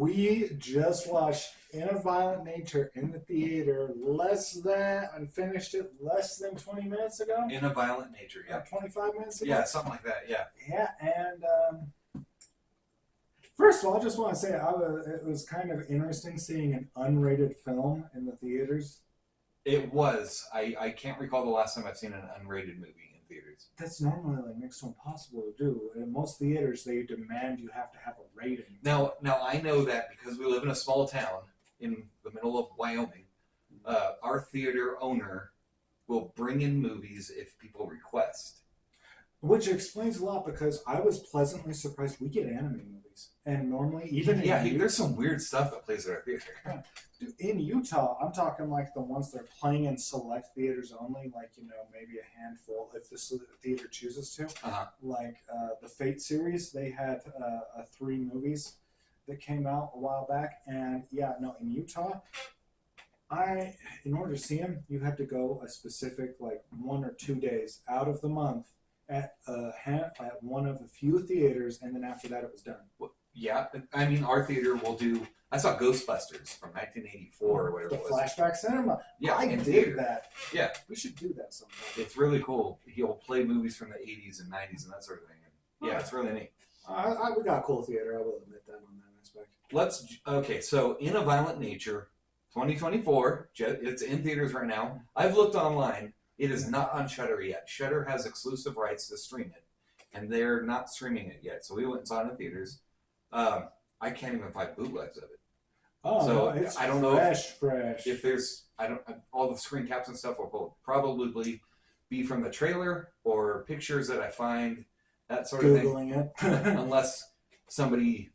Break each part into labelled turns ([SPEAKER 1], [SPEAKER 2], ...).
[SPEAKER 1] We just watched In a Violent Nature in the theater and finished it less than 20 minutes ago.
[SPEAKER 2] In a Violent Nature, yeah.
[SPEAKER 1] 25 minutes ago?
[SPEAKER 2] Yeah, something like that, yeah.
[SPEAKER 1] Yeah, and first of all, I just want to say it was kind of interesting seeing an unrated film in the theaters.
[SPEAKER 2] It was. I can't recall the last time I've seen an unrated movie in theaters.
[SPEAKER 1] That's normally like next to impossible to do. In most theaters, they demand you have to have a rating.
[SPEAKER 2] Now I know that because we live in a small town in the middle of Wyoming, our theater owner will bring in movies if people request.
[SPEAKER 1] Which explains a lot because I was pleasantly surprised we get anime movies. And normally, even in
[SPEAKER 2] Utah,
[SPEAKER 1] Utah,
[SPEAKER 2] there's some weird stuff that plays at our theater.
[SPEAKER 1] In Utah, I'm talking like the ones that are playing in select theaters only, like, maybe a handful if the theater chooses to.
[SPEAKER 2] Uh-huh.
[SPEAKER 1] Like the Fate series, they had 3 movies that came out a while back. And in Utah, in order to see them, you had to go a specific, like 1 or 2 days out of the month at one of a few theaters, and then after that it was done.
[SPEAKER 2] Yeah, I mean, our theater will do. I saw Ghostbusters from 1984 or whatever
[SPEAKER 1] the
[SPEAKER 2] it was.
[SPEAKER 1] Flashback Cinema.
[SPEAKER 2] Yeah,
[SPEAKER 1] I
[SPEAKER 2] in
[SPEAKER 1] did
[SPEAKER 2] theater.
[SPEAKER 1] that.
[SPEAKER 2] Yeah,
[SPEAKER 1] we should do that sometime.
[SPEAKER 2] It's really cool. He'll play movies from the 80s and 90s and that sort of thing. And yeah, it's really neat.
[SPEAKER 1] We got a cool theater. I will admit that on that aspect.
[SPEAKER 2] Okay. So, In a Violent Nature, 2024. It's in theaters right now. I've looked online. It is not on Shudder yet. Shudder has exclusive rights to stream it, and they're not streaming it yet. So we went and saw it in theaters. I can't even find bootlegs of it.
[SPEAKER 1] Oh,
[SPEAKER 2] so
[SPEAKER 1] no, it's
[SPEAKER 2] I don't know
[SPEAKER 1] fresh.
[SPEAKER 2] If there's all the screen caps and stuff will probably be from the trailer or pictures that I find, that sort of thing.
[SPEAKER 1] Googling it,
[SPEAKER 2] unless somebody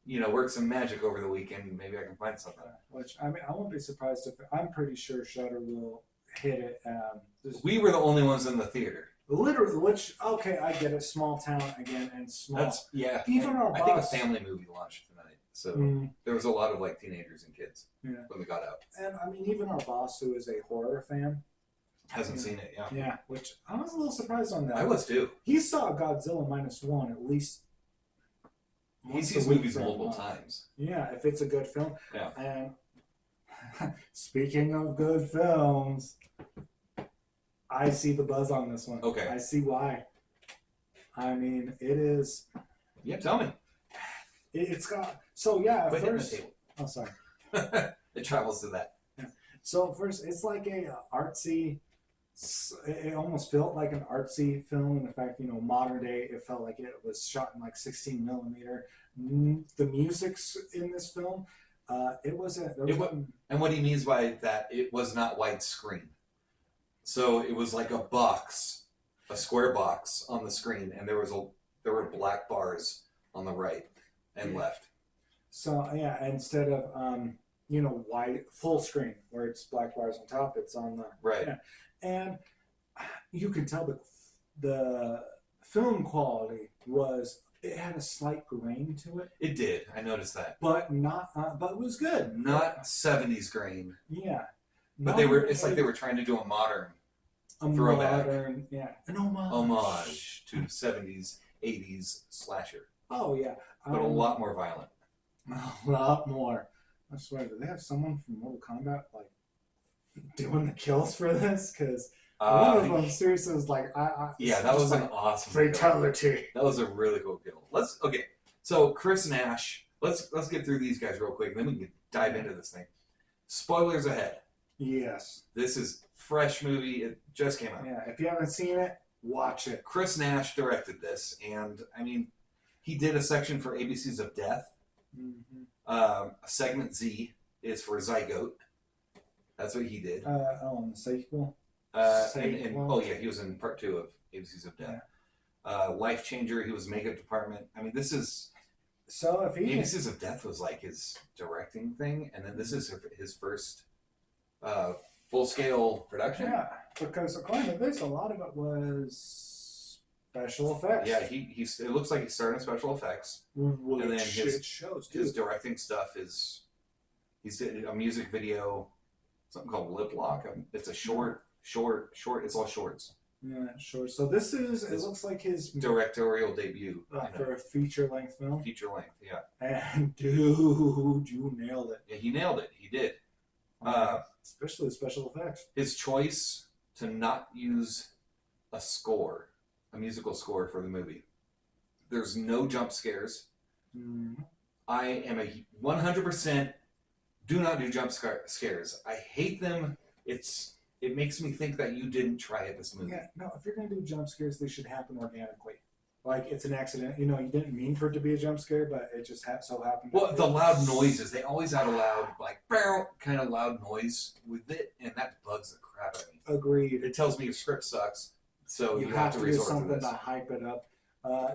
[SPEAKER 2] works some magic over the weekend, maybe I can find something.
[SPEAKER 1] Which I won't be surprised if I'm pretty sure Shudder will hit it.
[SPEAKER 2] We were the only ones in the theater.
[SPEAKER 1] Literally, I get it. Small town again, and small. Even our boss.
[SPEAKER 2] I think a family movie launched tonight, so there was a lot of like teenagers and kids when we got out.
[SPEAKER 1] And even our boss, who is a horror fan,
[SPEAKER 2] hasn't seen it.
[SPEAKER 1] Yeah, which I was a little surprised on that.
[SPEAKER 2] I was too.
[SPEAKER 1] He saw Godzilla -1 at least.
[SPEAKER 2] He sees movies multiple times.
[SPEAKER 1] Yeah, if it's a good film.
[SPEAKER 2] Yeah.
[SPEAKER 1] And speaking of good films, I see the buzz on this one.
[SPEAKER 2] Okay.
[SPEAKER 1] I see why. It is.
[SPEAKER 2] Yeah, tell me.
[SPEAKER 1] It's got. So, yeah,
[SPEAKER 2] Quit
[SPEAKER 1] first.
[SPEAKER 2] hitting
[SPEAKER 1] Oh, sorry.
[SPEAKER 2] It travels to that.
[SPEAKER 1] Yeah. So, first, it's like a artsy. It almost felt like an artsy film. In fact, modern day, it felt like it was shot in like 16 millimeter. The music's in this film.
[SPEAKER 2] And what he means by that, it was not widescreen. So it was like a square box on the screen, and there were black bars on the right and left.
[SPEAKER 1] So instead of wide full screen where it's black bars on top, it's on the
[SPEAKER 2] right.
[SPEAKER 1] Yeah. And you could tell the film quality it had a slight grain to it.
[SPEAKER 2] It did. I noticed that.
[SPEAKER 1] But but it was good.
[SPEAKER 2] Not 70s grain.
[SPEAKER 1] Yeah.
[SPEAKER 2] But it's like they were trying to do a modern throwback.
[SPEAKER 1] An homage
[SPEAKER 2] to 70s, 80s slasher.
[SPEAKER 1] Oh, yeah.
[SPEAKER 2] But a lot more violent.
[SPEAKER 1] A lot more. I swear, do they have someone from Mortal Kombat, like, doing the kills for this? Because one of them seriously was like,
[SPEAKER 2] that was an awesome
[SPEAKER 1] fatality.
[SPEAKER 2] Kill. That was a really cool kill. So Chris Nash, let's get through these guys real quick, and then we can dive into this thing. Spoilers ahead.
[SPEAKER 1] Yes.
[SPEAKER 2] This is fresh movie. It just came out.
[SPEAKER 1] Yeah, if you haven't seen it, watch it.
[SPEAKER 2] Chris Nash directed this, and he did a section for ABCs of Death.
[SPEAKER 1] Mm-hmm.
[SPEAKER 2] Segment Z is for Zygote. That's what he did.
[SPEAKER 1] The sequel.
[SPEAKER 2] He was in part 2 of ABCs of Death. Yeah. Life Changer. He was makeup department. This is.
[SPEAKER 1] So if
[SPEAKER 2] ABCs of Death was like his directing thing, and then this is his first full-scale production.
[SPEAKER 1] Yeah, because according to this, a lot of it was special effects.
[SPEAKER 2] Yeah, it looks like he's starting special effects.
[SPEAKER 1] Well,
[SPEAKER 2] and then
[SPEAKER 1] his
[SPEAKER 2] directing stuff is he's did a music video, something called Lip Lock. It's a short. It's all shorts.
[SPEAKER 1] Yeah, sure. So this is, it looks like his
[SPEAKER 2] directorial debut
[SPEAKER 1] for a feature-length film.
[SPEAKER 2] Feature length, yeah.
[SPEAKER 1] And dude, you nailed it.
[SPEAKER 2] Yeah, he nailed it. He did.
[SPEAKER 1] Especially the special effects.
[SPEAKER 2] His choice to not use a score, a musical score for the movie. There's no jump scares.
[SPEAKER 1] Mm.
[SPEAKER 2] I am a 100% do not do jump scares. I hate them. It makes me think that you didn't try it this movie.
[SPEAKER 1] Yeah, no, if you're going to do jump scares, they should happen organically. Like, it's an accident. You know, you didn't mean for it to be a jump scare, but it just so happened.
[SPEAKER 2] Well, the loud noises, they always add a loud, like, kind of loud noise with it, and that bugs the crap out of me.
[SPEAKER 1] Agreed.
[SPEAKER 2] It tells me your script sucks, so you
[SPEAKER 1] have to do
[SPEAKER 2] resort
[SPEAKER 1] something
[SPEAKER 2] to this.
[SPEAKER 1] to hype it up.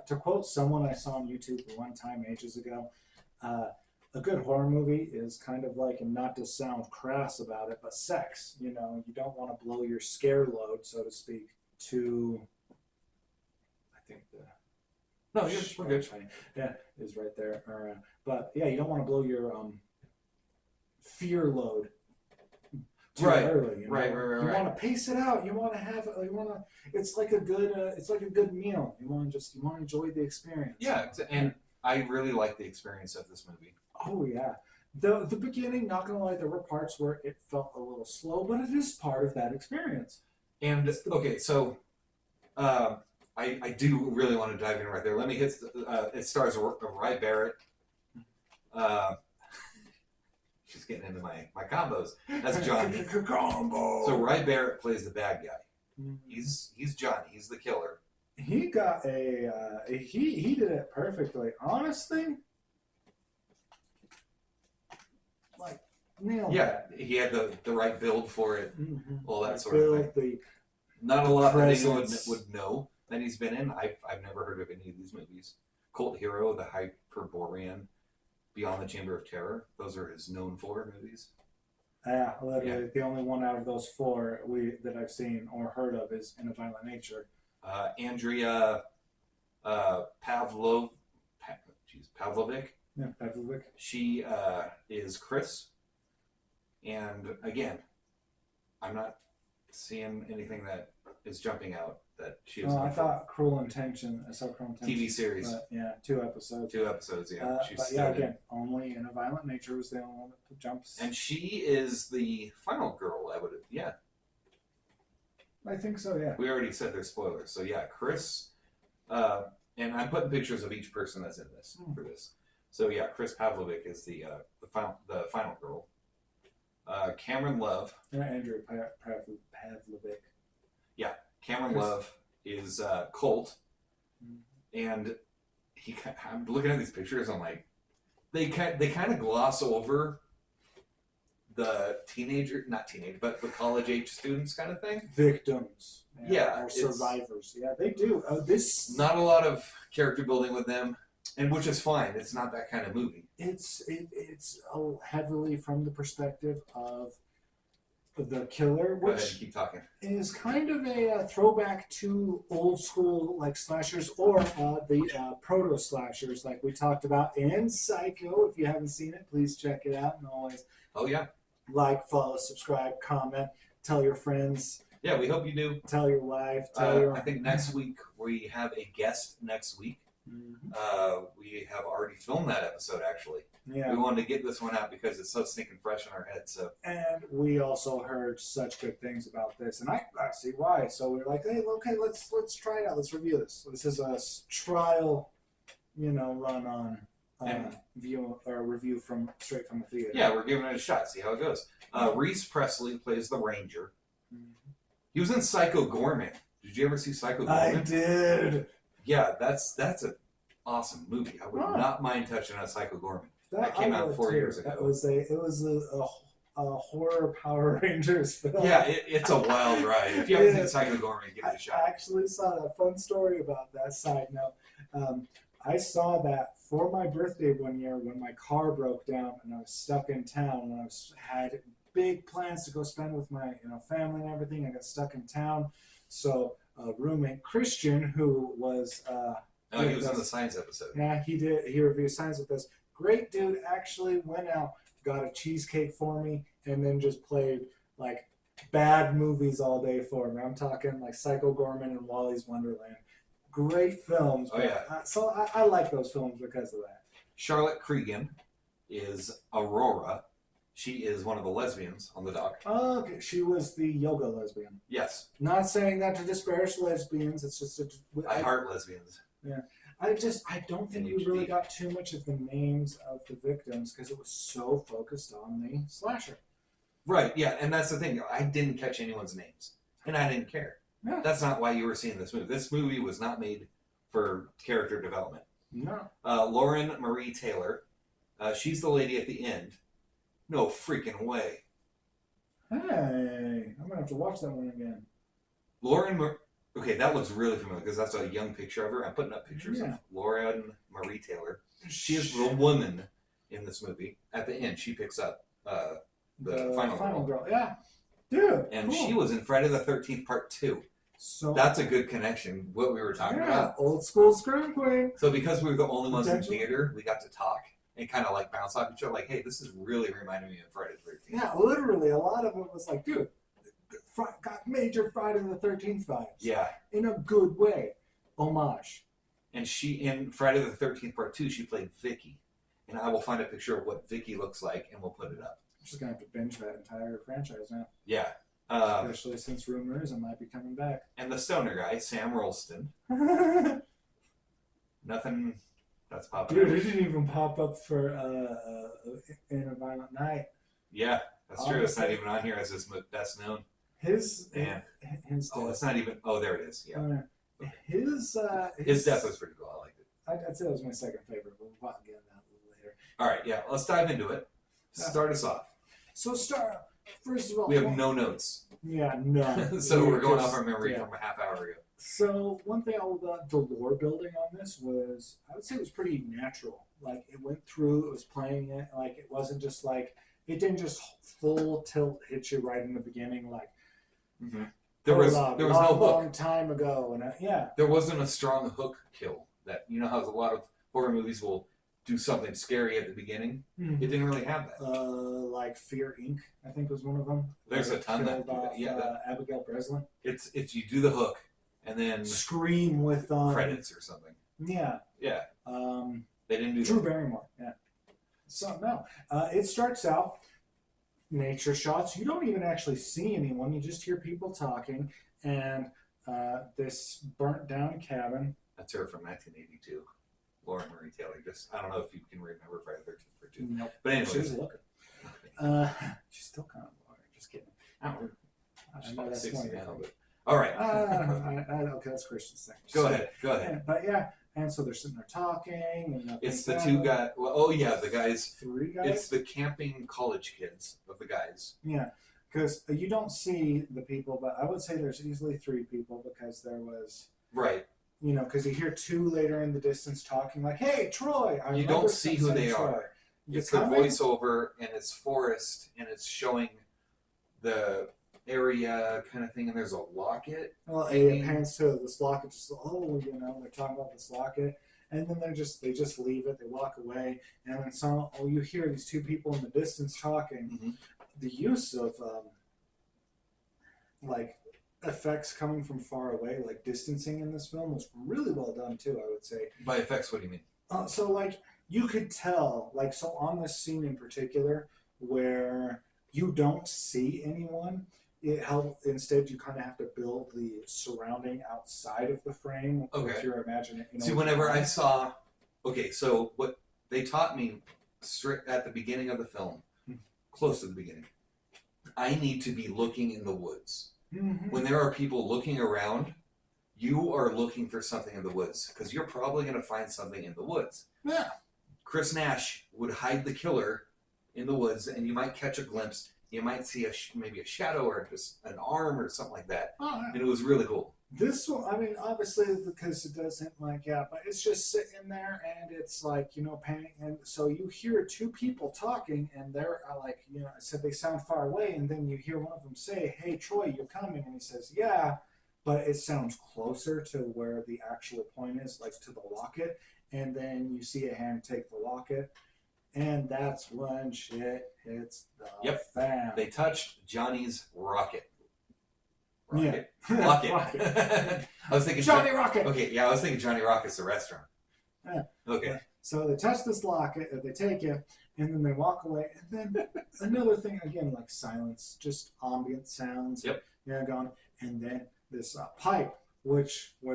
[SPEAKER 1] To quote someone I saw on YouTube one time ages ago, a good horror movie is kind of like, and not to sound crass about it, but sex. You know, you don't want to blow your scare load, so to speak, to, I think
[SPEAKER 2] No, we're good.
[SPEAKER 1] Yeah, is right there. But yeah, you don't want to blow your fear load too early. You know?
[SPEAKER 2] Right.
[SPEAKER 1] You want to pace it out. You want to have. You want to. It's like a good meal. You want to enjoy the experience.
[SPEAKER 2] Yeah, and I really like the experience of this movie.
[SPEAKER 1] Oh yeah. The beginning, not gonna lie, there were parts where it felt a little slow, but it is part of that experience.
[SPEAKER 2] And okay, so I do really want to dive in right there. Let me hit. It stars Rye Barrett. She's getting into my combos. That's Johnny.
[SPEAKER 1] Combo.
[SPEAKER 2] So Rye Barrett plays the bad guy. He's Johnny. He's the killer.
[SPEAKER 1] He got he did it perfectly. Honestly, like nailed it.
[SPEAKER 2] He had the right build for it.
[SPEAKER 1] Mm-hmm.
[SPEAKER 2] All that sort of thing. Not a lot that anyone would know that he's been in. I've never heard of any of these movies. Cult Hero, The Hyperborean, Beyond the Chamber of Terror. Those are his known 4 movies.
[SPEAKER 1] Yeah, literally the only one out of those 4 that I've seen or heard of is In a Violent Nature.
[SPEAKER 2] Andrea Pavlovic.
[SPEAKER 1] Yeah, Pavlovic.
[SPEAKER 2] She is Chris. And again, I'm not seeing anything that is jumping out that she is.
[SPEAKER 1] I thought Cruel Intention. I saw Cruel Intention.
[SPEAKER 2] TV series.
[SPEAKER 1] But, yeah, 2 episodes.
[SPEAKER 2] 2 episodes, yeah.
[SPEAKER 1] But yeah, again, only In a Violent Nature was the only one that jumps.
[SPEAKER 2] And she is the final girl,
[SPEAKER 1] I think so, yeah.
[SPEAKER 2] We already said there's spoilers. So yeah, Chris, and I'm putting pictures of each person that's in this for this. So yeah, Chris Pavlovic is the final girl. Cameron Love.
[SPEAKER 1] Andrew Pavlovic.
[SPEAKER 2] Yeah, Cameron Love is Colt, and I'm looking at these pictures. I'm like, they kind of gloss over the but the college age students kind of thing.
[SPEAKER 1] Victims.
[SPEAKER 2] Yeah,
[SPEAKER 1] or survivors. Yeah, they do. This
[SPEAKER 2] not a lot of character building with them, and which is fine. It's not that kind of movie.
[SPEAKER 1] It's heavily from the perspective of the killer,
[SPEAKER 2] Go ahead,
[SPEAKER 1] which
[SPEAKER 2] keep talking.
[SPEAKER 1] is kind of a throwback to old school like slashers or the proto slashers like we talked about in Psycho. If you haven't seen it, please check it out. And always, like, follow, subscribe, comment, tell your friends.
[SPEAKER 2] Yeah, we hope you do.
[SPEAKER 1] Tell your wife.
[SPEAKER 2] I think next week we have a guest next week.
[SPEAKER 1] Mm-hmm.
[SPEAKER 2] We have already filmed that episode, actually.
[SPEAKER 1] Yeah.
[SPEAKER 2] We wanted to get this one out because it's so stinking fresh in our heads. So. And
[SPEAKER 1] we also heard such good things about this, and I see why. So we were like, hey, okay, let's try it out. Let's review this. This is a trial, run on review straight from the theater.
[SPEAKER 2] Yeah, we're giving it a shot. See how it goes. Reese Presley plays the Ranger. Mm-hmm. He was in Psycho Gorman. Did you ever see Psycho Gorman?
[SPEAKER 1] I did.
[SPEAKER 2] Yeah, that's an awesome movie. I would not mind touching on Psycho Gorman. That came out 4 years ago. It was
[SPEAKER 1] a horror Power Rangers film.
[SPEAKER 2] Yeah, it's a wild ride. If you haven't seen Psycho Gorman, give it a shot.
[SPEAKER 1] I actually saw that. Fun story about that. Side note, I saw that for my birthday one year when my car broke down and I was stuck in town. When had big plans to go spend with my family and everything, I got stuck in town. So roommate Christian, who was
[SPEAKER 2] he was in the science episode.
[SPEAKER 1] Yeah, he did. He reviewed science with us. Great dude. Actually went out, got a cheesecake for me, and then just played like bad movies all day for me. I'm talking like Psycho Gorman and Wally's Wonderland. Great films.
[SPEAKER 2] Oh, yeah.
[SPEAKER 1] So I like those films because of that.
[SPEAKER 2] Charlotte Cregan is Aurora. She is one of the lesbians on the dock.
[SPEAKER 1] Okay, she was the yoga lesbian.
[SPEAKER 2] Yes.
[SPEAKER 1] Not saying that to disparage lesbians. It's just
[SPEAKER 2] I heart lesbians.
[SPEAKER 1] Yeah. I don't think we really got too much of the names of the victims because it was so focused on the slasher.
[SPEAKER 2] Right, yeah, and that's the thing. I didn't catch anyone's names, and I didn't care.
[SPEAKER 1] Yeah.
[SPEAKER 2] That's not why you were seeing this movie. This movie was not made for character development.
[SPEAKER 1] No.
[SPEAKER 2] Lauren Marie Taylor, she's the lady at the end. No freaking way.
[SPEAKER 1] Hey, I'm gonna have to watch that one again.
[SPEAKER 2] Okay, that looks really familiar because that's a young picture of her. I'm putting up pictures of Lauren Marie Taylor. She is the woman in this movie. At the end, she picks up the final girl.
[SPEAKER 1] Yeah, dude.
[SPEAKER 2] And
[SPEAKER 1] cool.
[SPEAKER 2] she was in Friday the 13th Part 2.
[SPEAKER 1] So
[SPEAKER 2] that's a good connection. What we were talking about.
[SPEAKER 1] Old school scream queen.
[SPEAKER 2] So because we were the only ones in theater, we got to talk and kind of like bounce off each other. Like, hey, this is really reminding me of Friday the 13th.
[SPEAKER 1] Yeah, literally, a lot of it was like, dude, got major Friday the 13th vibes.
[SPEAKER 2] Yeah.
[SPEAKER 1] In a good way. Homage.
[SPEAKER 2] And she, in Friday the 13th Part 2, she played Vicky. And I will find a picture of what Vicky looks like, and we'll put it up.
[SPEAKER 1] I'm just going to have to binge that entire franchise now.
[SPEAKER 2] Yeah.
[SPEAKER 1] Especially since rumors it might be coming back.
[SPEAKER 2] And the stoner guy, Sam Rolston. Nothing that's popping up.
[SPEAKER 1] Dude, it didn't even pop up for In a Violent Night.
[SPEAKER 2] Yeah, that's true. It's not even on here as his best known.
[SPEAKER 1] His
[SPEAKER 2] death. It's not even. Oh, there it is. Yeah. His death was pretty cool. I liked it.
[SPEAKER 1] I'd say that was my second favorite, but we'll get that a little later.
[SPEAKER 2] All right, yeah. Let's dive into it. Start us off.
[SPEAKER 1] So first of all,
[SPEAKER 2] we have no notes.
[SPEAKER 1] Yeah, no.
[SPEAKER 2] So we're going off our memory from a half hour ago.
[SPEAKER 1] So one thing about the lore building on this was, I would say it was pretty natural. Like it went through, it was playing it. Like it wasn't just like, it didn't just full tilt hit you right in the beginning. Like
[SPEAKER 2] there was no hook.
[SPEAKER 1] Long time ago, and
[SPEAKER 2] there wasn't a strong hook kill. That you know how a lot of horror movies will do something scary at the beginning. It didn't really have that.
[SPEAKER 1] Like Fear Inc. I think was one of them.
[SPEAKER 2] There's a ton that do that. Yeah,
[SPEAKER 1] Abigail Breslin.
[SPEAKER 2] It's you do the hook and then
[SPEAKER 1] scream with
[SPEAKER 2] credits or something.
[SPEAKER 1] Yeah.
[SPEAKER 2] Yeah. They didn't do
[SPEAKER 1] Drew Barrymore. Yeah. So no, it starts out nature shots. You don't even actually see anyone. You just hear people talking and this burnt down cabin.
[SPEAKER 2] That's her from 1982. Lauren Marie Taylor. Just I don't know if you can remember Friday the 13th Part 2.
[SPEAKER 1] Nope.
[SPEAKER 2] But anyway,
[SPEAKER 1] she's looking. She's still kind of looking. Just kidding.
[SPEAKER 2] I
[SPEAKER 1] know that's
[SPEAKER 2] 60
[SPEAKER 1] one
[SPEAKER 2] now, but all right.
[SPEAKER 1] Okay, that's Christian's thing.
[SPEAKER 2] Go ahead.
[SPEAKER 1] But yeah, and so they're sitting there talking. And
[SPEAKER 2] it's the two guys. Well, oh yeah, the guys.
[SPEAKER 1] 3 guys.
[SPEAKER 2] It's the camping college kids of the guys.
[SPEAKER 1] Yeah, because you don't see the people, but I would say there's easily 3 people because there was
[SPEAKER 2] right.
[SPEAKER 1] You know, because you hear 2 later in the distance talking like, "Hey, Troy."
[SPEAKER 2] You don't see who they are. It's the voiceover, and it's forest, and it's showing the area kind of thing, and there's a locket.
[SPEAKER 1] Well, it pans to this locket, just they're talking about this locket, and then they just leave it. They walk away, and then you hear these 2 people in the distance talking. The use of like effects coming from far away, like distancing in this film, was really well done too, I would say.
[SPEAKER 2] By effects, what do you mean?
[SPEAKER 1] So like you could tell, like, so on this scene in particular where you don't see anyone, instead you kind of have to build the surrounding outside of the frame with your imagination.
[SPEAKER 2] See, whenever I saw, so what they taught me straight at the beginning of the film, close to the beginning, I need to be looking in the woods. When there are people looking around, you are looking for something in the woods because you're probably going to find something in the woods.
[SPEAKER 1] Yeah.
[SPEAKER 2] Chris Nash would hide the killer in the woods, and you might catch a glimpse. You might see maybe a shadow or just an arm or something like that. And it was really cool.
[SPEAKER 1] This one, I mean, obviously because it doesn't but it's just sitting there and it's like, panning. And so you hear 2 people talking and they're like, I said they sound far away. And then you hear one of them say, "Hey, Troy, you're coming." And he says, "Yeah," but it sounds closer to where the actual point is, like to the locket. And then you see a hand take the locket. And that's when shit hits the fan.
[SPEAKER 2] They touched Johnny's rocket Rocket.
[SPEAKER 1] Yeah.
[SPEAKER 2] Rocket.
[SPEAKER 1] Rocket.
[SPEAKER 2] I was thinking
[SPEAKER 1] Johnny Rocket.
[SPEAKER 2] Okay, yeah, I was thinking Johnny Rocket's the restaurant.
[SPEAKER 1] Yeah.
[SPEAKER 2] Okay.
[SPEAKER 1] So they touch this locket, they take it, and then they walk away. And then another thing, again, like silence, just ambient sounds.
[SPEAKER 2] Yep.
[SPEAKER 1] Going. And then this pipe, where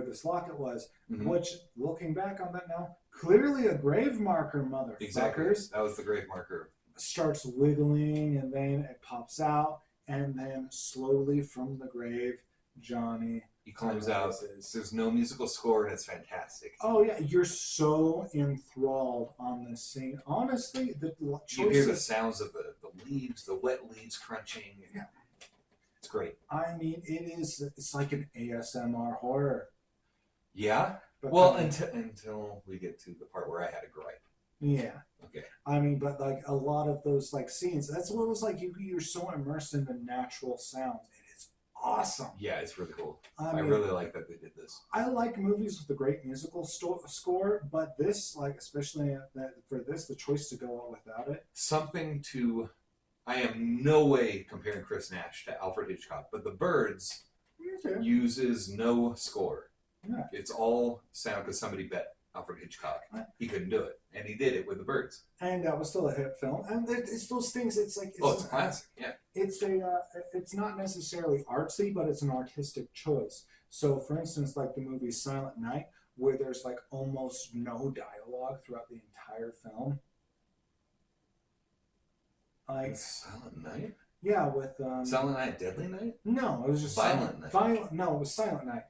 [SPEAKER 1] this locket was, which, looking back on that now, clearly a grave marker, motherfuckers.
[SPEAKER 2] Exactly. That was the grave marker.
[SPEAKER 1] Starts wiggling, and then it pops out, and then slowly from the grave, Johnny.
[SPEAKER 2] He climbs out. There's no musical score, and it's fantastic.
[SPEAKER 1] Oh yeah, you're so enthralled on this scene. Honestly, the choices,
[SPEAKER 2] you hear the sounds of the leaves, the wet leaves crunching.
[SPEAKER 1] Yeah,
[SPEAKER 2] it's great.
[SPEAKER 1] I mean, it's like an ASMR horror.
[SPEAKER 2] Yeah. But well, until we get to the part where I had a gripe.
[SPEAKER 1] Yeah.
[SPEAKER 2] Okay.
[SPEAKER 1] I mean, but like a lot of those like scenes, that's what it was like. You're so immersed in the natural sounds. It's awesome.
[SPEAKER 2] Yeah, it's really cool.
[SPEAKER 1] I
[SPEAKER 2] mean, really like that they did this.
[SPEAKER 1] I like movies with a great musical score, but this, like, especially for this, the choice to go on without it.
[SPEAKER 2] I am no way comparing Chris Nash to Alfred Hitchcock, but The Birds uses no score.
[SPEAKER 1] Yeah.
[SPEAKER 2] It's all sound because somebody bet Alfred Hitchcock he couldn't do it, and he did it with The Birds.
[SPEAKER 1] And that was still a hit film. And it's those things. It's like
[SPEAKER 2] it's a classic. Yeah.
[SPEAKER 1] It's not necessarily artsy, but it's an artistic choice. So, for instance, like the movie Silent Night, where there's like almost no dialogue throughout the entire film. Like
[SPEAKER 2] Silent Night.
[SPEAKER 1] Yeah, with
[SPEAKER 2] Silent Night, Deadly Night.
[SPEAKER 1] No, it was just
[SPEAKER 2] Violent Night.
[SPEAKER 1] No, it was Silent Night.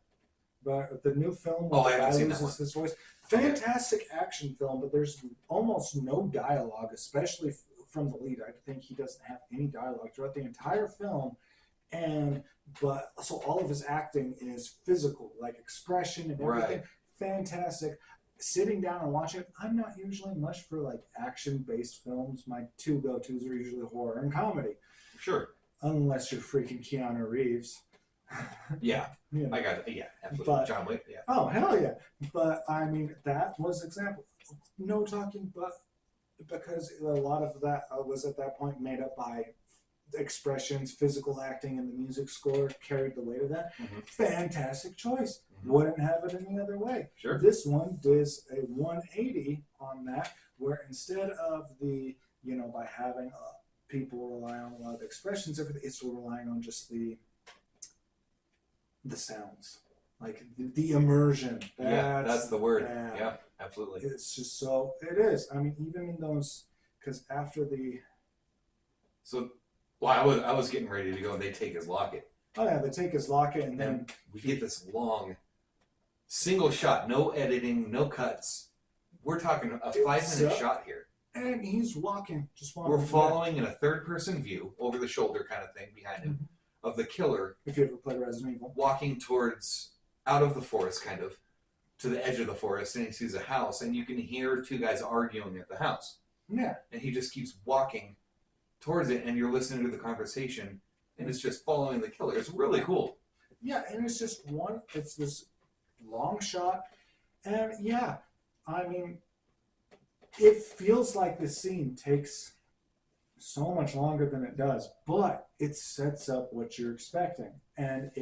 [SPEAKER 1] But the new film,
[SPEAKER 2] I haven't seen that one.
[SPEAKER 1] His voice. Fantastic action film, but there's almost no dialogue, especially from the lead. I think he doesn't have any dialogue throughout the entire film, but so all of his acting is physical, like expression and everything.
[SPEAKER 2] Right.
[SPEAKER 1] Fantastic. Sitting down and watching it, I'm not usually much for like action-based films. My two go-tos are usually horror and comedy.
[SPEAKER 2] Sure.
[SPEAKER 1] Unless you're freaking Keanu Reeves.
[SPEAKER 2] Yeah.
[SPEAKER 1] You know.
[SPEAKER 2] I got it. Yeah, absolutely.
[SPEAKER 1] But,
[SPEAKER 2] John Wick. Yeah.
[SPEAKER 1] Oh hell yeah! But I mean, that was example. No talking, but because a lot of that was at that point made up by expressions, physical acting, and the music score carried the weight of that. Fantastic choice. Wouldn't have it any other way.
[SPEAKER 2] Sure.
[SPEAKER 1] This one does a 180 on that, where instead of by having people rely on a lot of expressions, everything, it's relying on just the sounds, like the immersion.
[SPEAKER 2] That's the word. Yeah, absolutely.
[SPEAKER 1] It's just so. It is. I mean, even in those, because after the.
[SPEAKER 2] So, well, I was getting ready to go, and they take his locket.
[SPEAKER 1] Oh yeah, they take his locket, and then
[SPEAKER 2] we get this long, single shot, no editing, no cuts. We're talking a 5-minute shot here.
[SPEAKER 1] And he's walking, just walking.
[SPEAKER 2] We're following in a third-person view, over the shoulder kind of thing behind him, of the killer.
[SPEAKER 1] If you ever played Resident Evil.
[SPEAKER 2] Walking out of the forest, kind of, to the edge of the forest, and he sees a house, and you can hear two guys arguing at the house.
[SPEAKER 1] Yeah.
[SPEAKER 2] And he just keeps walking towards it, and you're listening to the conversation, and it's just following the killer. It's really cool.
[SPEAKER 1] Yeah, and it's just it's this long shot, and yeah, I mean, it feels like the scene takes so much longer than it does, but it sets up what you're expecting, and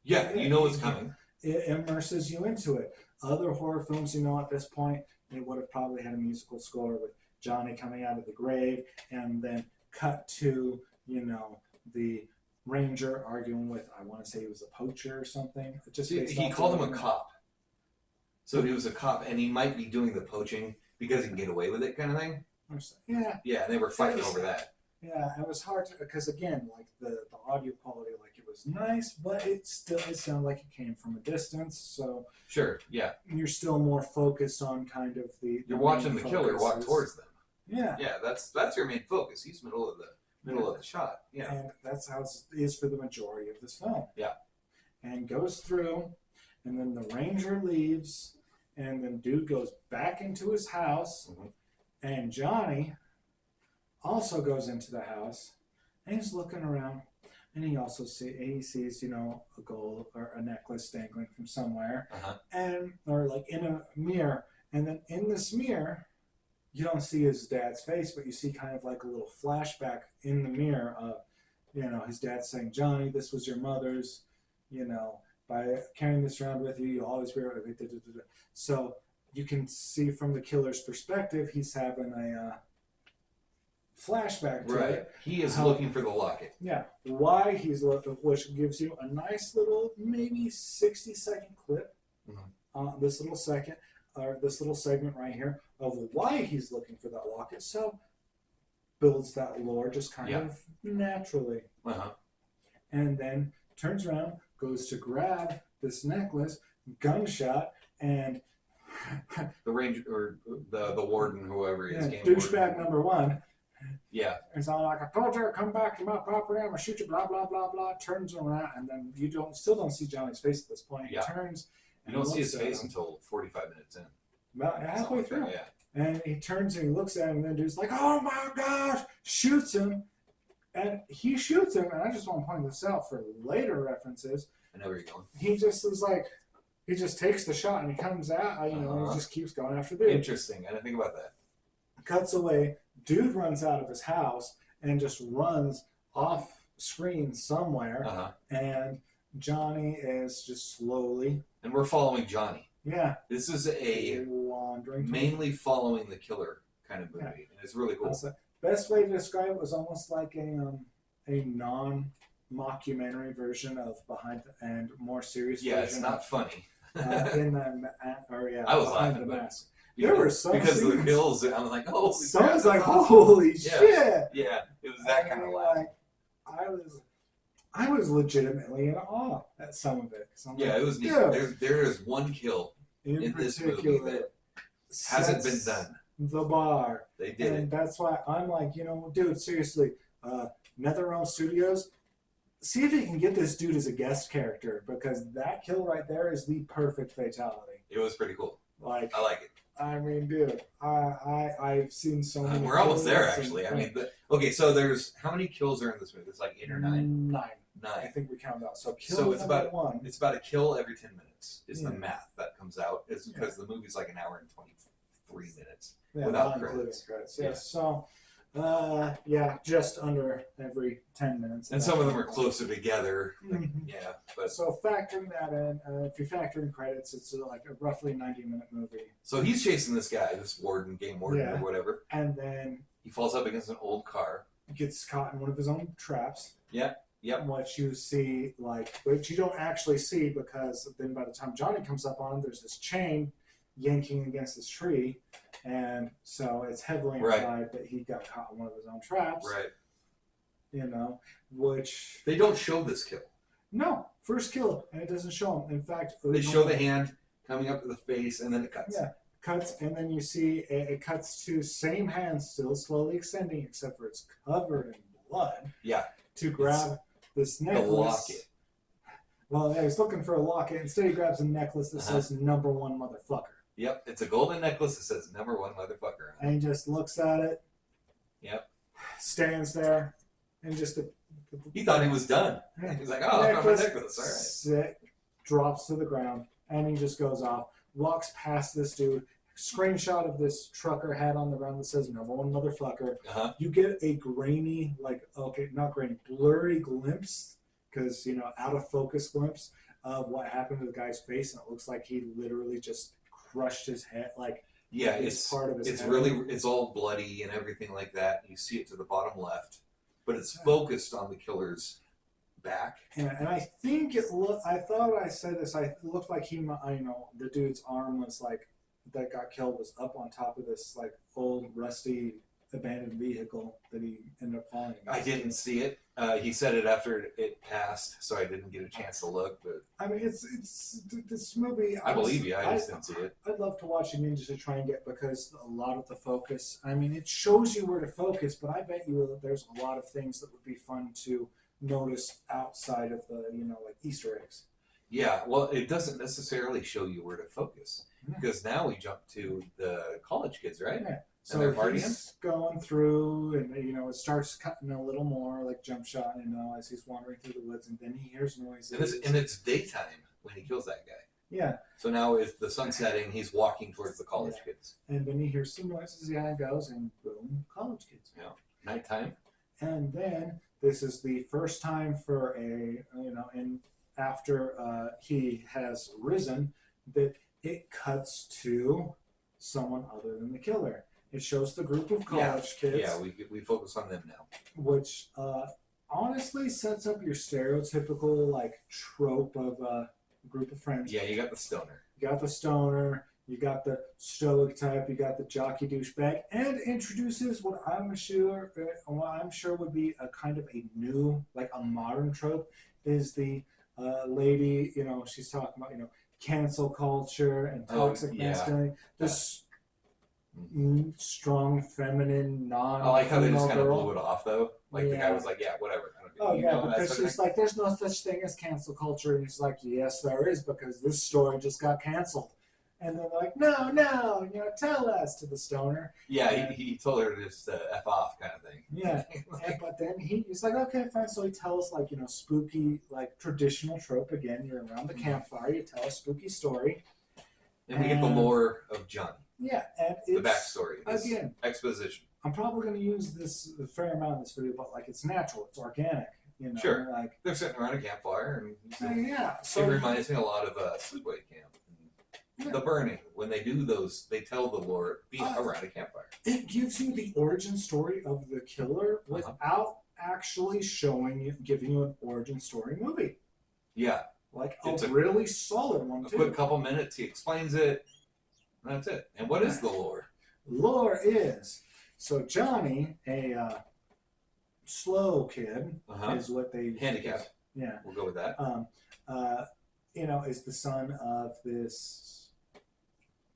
[SPEAKER 2] you know what's coming.
[SPEAKER 1] It immerses you into it. Other horror films, at this point, they would have probably had a musical score with Johnny coming out of the grave, and then cut to, the ranger arguing with, I want to say he was a poacher or something.
[SPEAKER 2] He called him a cop. So he was a cop, and he might be doing the poaching because he can get away with it, kind of thing.
[SPEAKER 1] Yeah.
[SPEAKER 2] Yeah, and they were fighting over that.
[SPEAKER 1] Yeah, it was hard because again, like the audio quality, like it was nice, but it sounded like it came from a distance. So
[SPEAKER 2] sure, yeah,
[SPEAKER 1] you're still more focused on kind of
[SPEAKER 2] you're watching the killer walk towards them.
[SPEAKER 1] Yeah,
[SPEAKER 2] yeah, that's your main focus. He's middle of the shot. Yeah,
[SPEAKER 1] and that's how it is for the majority of this film.
[SPEAKER 2] Yeah,
[SPEAKER 1] and goes through, and then the ranger leaves, and then dude goes back into his house, and Johnny also goes into the house, and he's looking around, and he also sees a gold or a necklace dangling from somewhere, or like in a mirror, and then in this mirror, you don't see his dad's face, but you see kind of like a little flashback in the mirror of, his dad saying, "Johnny, this was your mother's, by carrying this around with you, you'll always be able to. So you can see from the killer's perspective, he's having a flashback to
[SPEAKER 2] Right.
[SPEAKER 1] it.
[SPEAKER 2] He is looking for the locket.
[SPEAKER 1] Yeah. Why he's looking, which gives you a nice little, maybe 60-second clip. This little segment right here of why he's looking for that locket. So builds that lore just kind of naturally. And then turns around, goes to grab this necklace, gunshot, and
[SPEAKER 2] the ranger or the warden, whoever he is,
[SPEAKER 1] douchebag number one.
[SPEAKER 2] Yeah.
[SPEAKER 1] It's all like, I told you, come back to my property, I'm gonna shoot you, blah blah blah blah. Turns around, and then you still don't see Johnny's face at this point. He turns.
[SPEAKER 2] You don't see his face until 45 minutes in.
[SPEAKER 1] About halfway through.
[SPEAKER 2] Yeah.
[SPEAKER 1] And he turns and he looks at him, and then dude's like, oh my gosh, shoots him. And he shoots him, and I just want to point this out for later references.
[SPEAKER 2] I know where you're going.
[SPEAKER 1] He just is like, he just takes the shot, and he comes out, and he just keeps going after dude.
[SPEAKER 2] Interesting. I didn't think about that.
[SPEAKER 1] Cuts away. Dude runs out of his house and just runs off screen somewhere. And Johnny is just slowly.
[SPEAKER 2] And we're following Johnny.
[SPEAKER 1] Yeah.
[SPEAKER 2] This is a mainly following the killer kind of movie. And it's really cool.
[SPEAKER 1] Best way to describe it was almost like a non-mockumentary version of Behind and more serious version.
[SPEAKER 2] Yeah, it's not funny.
[SPEAKER 1] I
[SPEAKER 2] was laughing,
[SPEAKER 1] the Mask.
[SPEAKER 2] There were some because of the kills. I was like, oh,
[SPEAKER 1] someone's like, holy shit!
[SPEAKER 2] Yeah, it was that kind of laugh.
[SPEAKER 1] I was legitimately in awe at some of it.
[SPEAKER 2] It was neat. There is one kill in this movie that hasn't been done.
[SPEAKER 1] The bar.
[SPEAKER 2] They did it.
[SPEAKER 1] And that's why I'm like, dude, seriously, NetherRealm Studios, see if you can get this dude as a guest character, because that kill right there is the perfect fatality.
[SPEAKER 2] It was pretty cool. I like it.
[SPEAKER 1] I mean, dude, I've seen so many.
[SPEAKER 2] We're almost there, actually. I mean, okay, so there's how many kills are in this movie? It's like 8 or 9.
[SPEAKER 1] 9. I think we counted out. So it's about 1.
[SPEAKER 2] It's about a kill every 10 minutes. Is the math that comes out? Is because the movie's like an hour and 23 minutes without credits.
[SPEAKER 1] Yeah. So. Just under every 10 minutes.
[SPEAKER 2] And some of them are closer together. Yeah, but
[SPEAKER 1] so factoring that in, if you factor in credits, it's like a roughly 90-minute movie.
[SPEAKER 2] So he's chasing this guy, this game warden or whatever.
[SPEAKER 1] And then
[SPEAKER 2] he falls up against an old car.
[SPEAKER 1] Gets caught in one of his own traps.
[SPEAKER 2] Yep.
[SPEAKER 1] What you see, which you don't actually see, because then by the time Johnny comes up on him, there's this chain yanking against this tree. And so it's heavily implied that he got caught in one of his own traps.
[SPEAKER 2] Right.
[SPEAKER 1] Which...
[SPEAKER 2] They don't show this kill.
[SPEAKER 1] No. First kill, and it doesn't show him. In fact...
[SPEAKER 2] They show the hand coming up to the face, and then it cuts.
[SPEAKER 1] Yeah. Cuts, and then you see it cuts to same hand still slowly extending, except for it's covered in blood.
[SPEAKER 2] Yeah.
[SPEAKER 1] To grab this necklace.
[SPEAKER 2] The locket.
[SPEAKER 1] Well, he's looking for a locket. Instead, he grabs a necklace that says "Number One Motherfucker."
[SPEAKER 2] Yep, it's a golden necklace that says "Number One Motherfucker."
[SPEAKER 1] And he just looks at it.
[SPEAKER 2] Yep.
[SPEAKER 1] Stands there, and just
[SPEAKER 2] he thought he was done. He's like, "Oh, I found my necklace." All right.
[SPEAKER 1] Sick, drops to the ground, and he just goes off. Walks past this dude. Screenshot of this trucker hat on the ground that says "Number One Motherfucker." You get a grainy, not grainy, blurry glimpse, because out of focus glimpse of what happened to the guy's face, and it looks like he literally just crushed his head, it's part of his head.
[SPEAKER 2] It's all bloody and everything like that. You see it to the bottom left, but it's focused on the killer's back.
[SPEAKER 1] Yeah, and I think it looked like he, the dude's arm was that got killed was up on top of this old rusty abandoned vehicle that he ended up falling against.
[SPEAKER 2] I didn't see it. He said it after it passed, so I didn't get a chance to look. But
[SPEAKER 1] I mean, it's this movie.
[SPEAKER 2] I believe you. I just didn't see it.
[SPEAKER 1] I'd love to watch it again just to try and get, because a lot of the focus. I mean, it shows you where to focus, but I bet you there's a lot of things that would be fun to notice outside of the Easter eggs.
[SPEAKER 2] Yeah, well, it doesn't necessarily show you where to focus, because now we jump to the college kids, right?
[SPEAKER 1] Yeah. So he's going through, and it starts cutting a little more jump shot, as he's wandering through the woods, and then he hears noises.
[SPEAKER 2] And it's daytime when he kills that guy.
[SPEAKER 1] Yeah.
[SPEAKER 2] So now it's the sun setting. He's walking towards the college kids.
[SPEAKER 1] And then he hears some noises. Yeah, it goes, and boom, college kids.
[SPEAKER 2] Yeah. Nighttime.
[SPEAKER 1] And then this is the first time for in after he has risen, that it cuts to someone other than the killer. It shows the group of college kids.
[SPEAKER 2] Yeah, we focus on them now.
[SPEAKER 1] Which honestly sets up your stereotypical like trope of a group of friends.
[SPEAKER 2] Yeah, you got the stoner.
[SPEAKER 1] You got the stoner, you got the stoic type, you got the jockey douchebag, and introduces what I'm sure would be a kind of a new, like a modern trope, is the lady, she's talking about, cancel culture and toxic masculinity. This strong, feminine,
[SPEAKER 2] I like how they just kind of
[SPEAKER 1] girl.
[SPEAKER 2] blew it off, though. Like, the guy was like, yeah, whatever.
[SPEAKER 1] Oh, yeah, because she's like, there's no such thing as cancel culture. And he's like, yes, there is, because this story just got canceled. And they're like, no, tell us, to the stoner.
[SPEAKER 2] Yeah, he told her to just F off kind of thing.
[SPEAKER 1] Yeah, but then he's like, okay, fine. So he tells, like, spooky, like, traditional trope again. You're around the campfire, you tell a spooky story.
[SPEAKER 2] And we get the lore of Johnny.
[SPEAKER 1] Yeah, and
[SPEAKER 2] the backstory.
[SPEAKER 1] Again,
[SPEAKER 2] exposition.
[SPEAKER 1] I'm probably going to use this a fair amount in this video, but, like, it's natural, it's organic.
[SPEAKER 2] Sure.
[SPEAKER 1] Like,
[SPEAKER 2] they're sitting around a campfire, and
[SPEAKER 1] yeah.
[SPEAKER 2] So it reminds me a lot of Sleepaway Camp. Yeah. The Burning, when they do those, they tell the lore being around a campfire. It
[SPEAKER 1] gives you the origin story of the killer without actually giving you an origin story movie.
[SPEAKER 2] Yeah.
[SPEAKER 1] Like a really solid one, too.
[SPEAKER 2] A quick couple minutes, he explains it, and that's it. And what is the lore?
[SPEAKER 1] Lore is, so Johnny, a slow kid, is what they...
[SPEAKER 2] Handicapped.
[SPEAKER 1] Yeah.
[SPEAKER 2] We'll go with that.
[SPEAKER 1] Is the son of this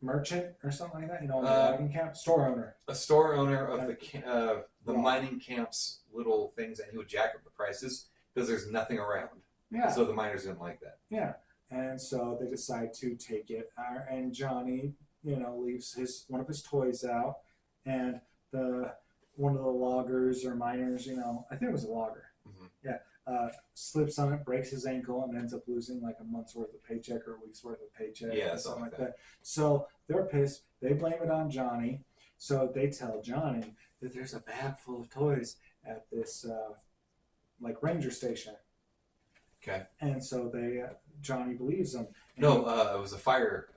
[SPEAKER 1] merchant or something like that, the mining camp, store owner.
[SPEAKER 2] A store owner of the mining camp's little things, and he would jack up the prices because there's nothing around.
[SPEAKER 1] Yeah.
[SPEAKER 2] So the miners didn't like that.
[SPEAKER 1] Yeah. And so they decide to take it, and Johnny, leaves one of his toys out, and one of the loggers or miners, I think it was a logger. Mm-hmm. Yeah. Slips on it, breaks his ankle, and ends up losing like a month's worth of paycheck or a week's worth of paycheck.
[SPEAKER 2] Yeah,
[SPEAKER 1] something like that. So they're pissed. They blame it on Johnny. So they tell Johnny that there's a bag full of toys at this ranger station.
[SPEAKER 2] Okay.
[SPEAKER 1] And so Johnny believes them.
[SPEAKER 2] No, it was a fire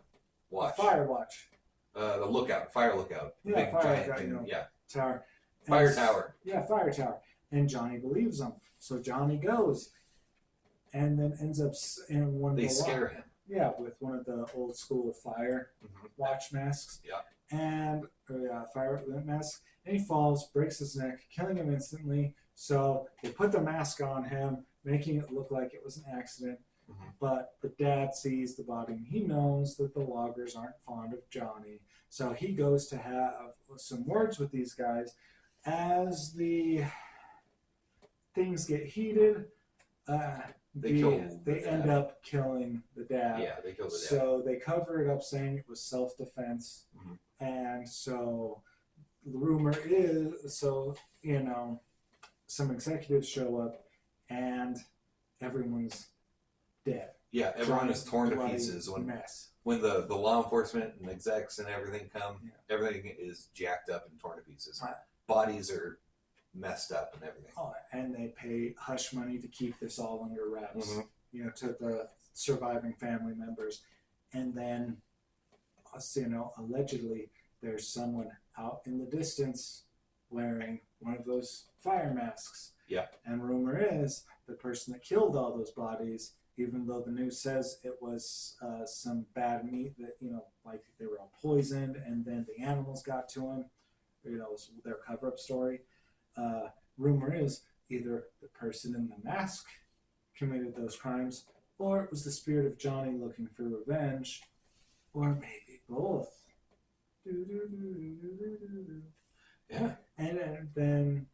[SPEAKER 2] watch.
[SPEAKER 1] A fire watch.
[SPEAKER 2] The lookout, fire lookout.
[SPEAKER 1] Yeah,
[SPEAKER 2] big
[SPEAKER 1] fire
[SPEAKER 2] giant
[SPEAKER 1] lookout,
[SPEAKER 2] thing. Yeah.
[SPEAKER 1] Tower.
[SPEAKER 2] Fire tower.
[SPEAKER 1] Yeah, fire tower. And Johnny believes them. So Johnny goes, and then ends up in one of
[SPEAKER 2] They scare him.
[SPEAKER 1] Yeah, with one of the old school fire watch masks.
[SPEAKER 2] Yeah.
[SPEAKER 1] And fire mask. And he falls, breaks his neck, killing him instantly. So they put the mask on him, making it look like it was an accident. Mm-hmm. But the dad sees the body, and he knows that the loggers aren't fond of Johnny. So he goes to have some words with these guys. As the things get heated, they end up killing the dad.
[SPEAKER 2] Yeah, they kill the dad.
[SPEAKER 1] So they cover it up saying it was self-defense. Mm-hmm. And so the rumor is, some executives show up and everyone's dead.
[SPEAKER 2] Yeah, everyone is torn to pieces when the law enforcement and execs and everything come. Yeah. Everything is jacked up and torn to pieces. Bodies are messed up and everything. Oh,
[SPEAKER 1] and they pay hush money to keep this all under wraps, to the surviving family members. And then, allegedly, there's someone out in the distance wearing one of those fire masks.
[SPEAKER 2] Yeah.
[SPEAKER 1] And rumor is the person that killed all those bodies, even though the news says it was some bad meat that, like they were all poisoned and then the animals got to them, it was their cover-up story. Rumor is either the person in the mask committed those crimes, or it was the spirit of Johnny looking for revenge, or maybe both.
[SPEAKER 2] Yeah.
[SPEAKER 1] And then,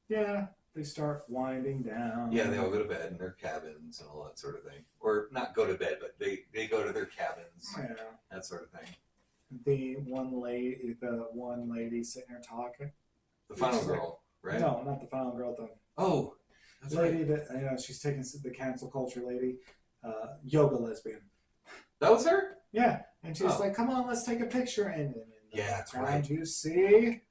[SPEAKER 1] they start winding down.
[SPEAKER 2] Yeah, they all go to bed in their cabins and all that sort of thing. Or not go to bed, but they go to their cabins.
[SPEAKER 1] Yeah.
[SPEAKER 2] That sort of thing.
[SPEAKER 1] The one lady sitting there talking.
[SPEAKER 2] The final girl, right?
[SPEAKER 1] No, not the final girl.
[SPEAKER 2] That's
[SPEAKER 1] the lady that she's taking the cancel culture lady, yoga lesbian.
[SPEAKER 2] That was her?
[SPEAKER 1] Yeah, and she's like, "Come on, let's take a picture." And
[SPEAKER 2] that's right.
[SPEAKER 1] You see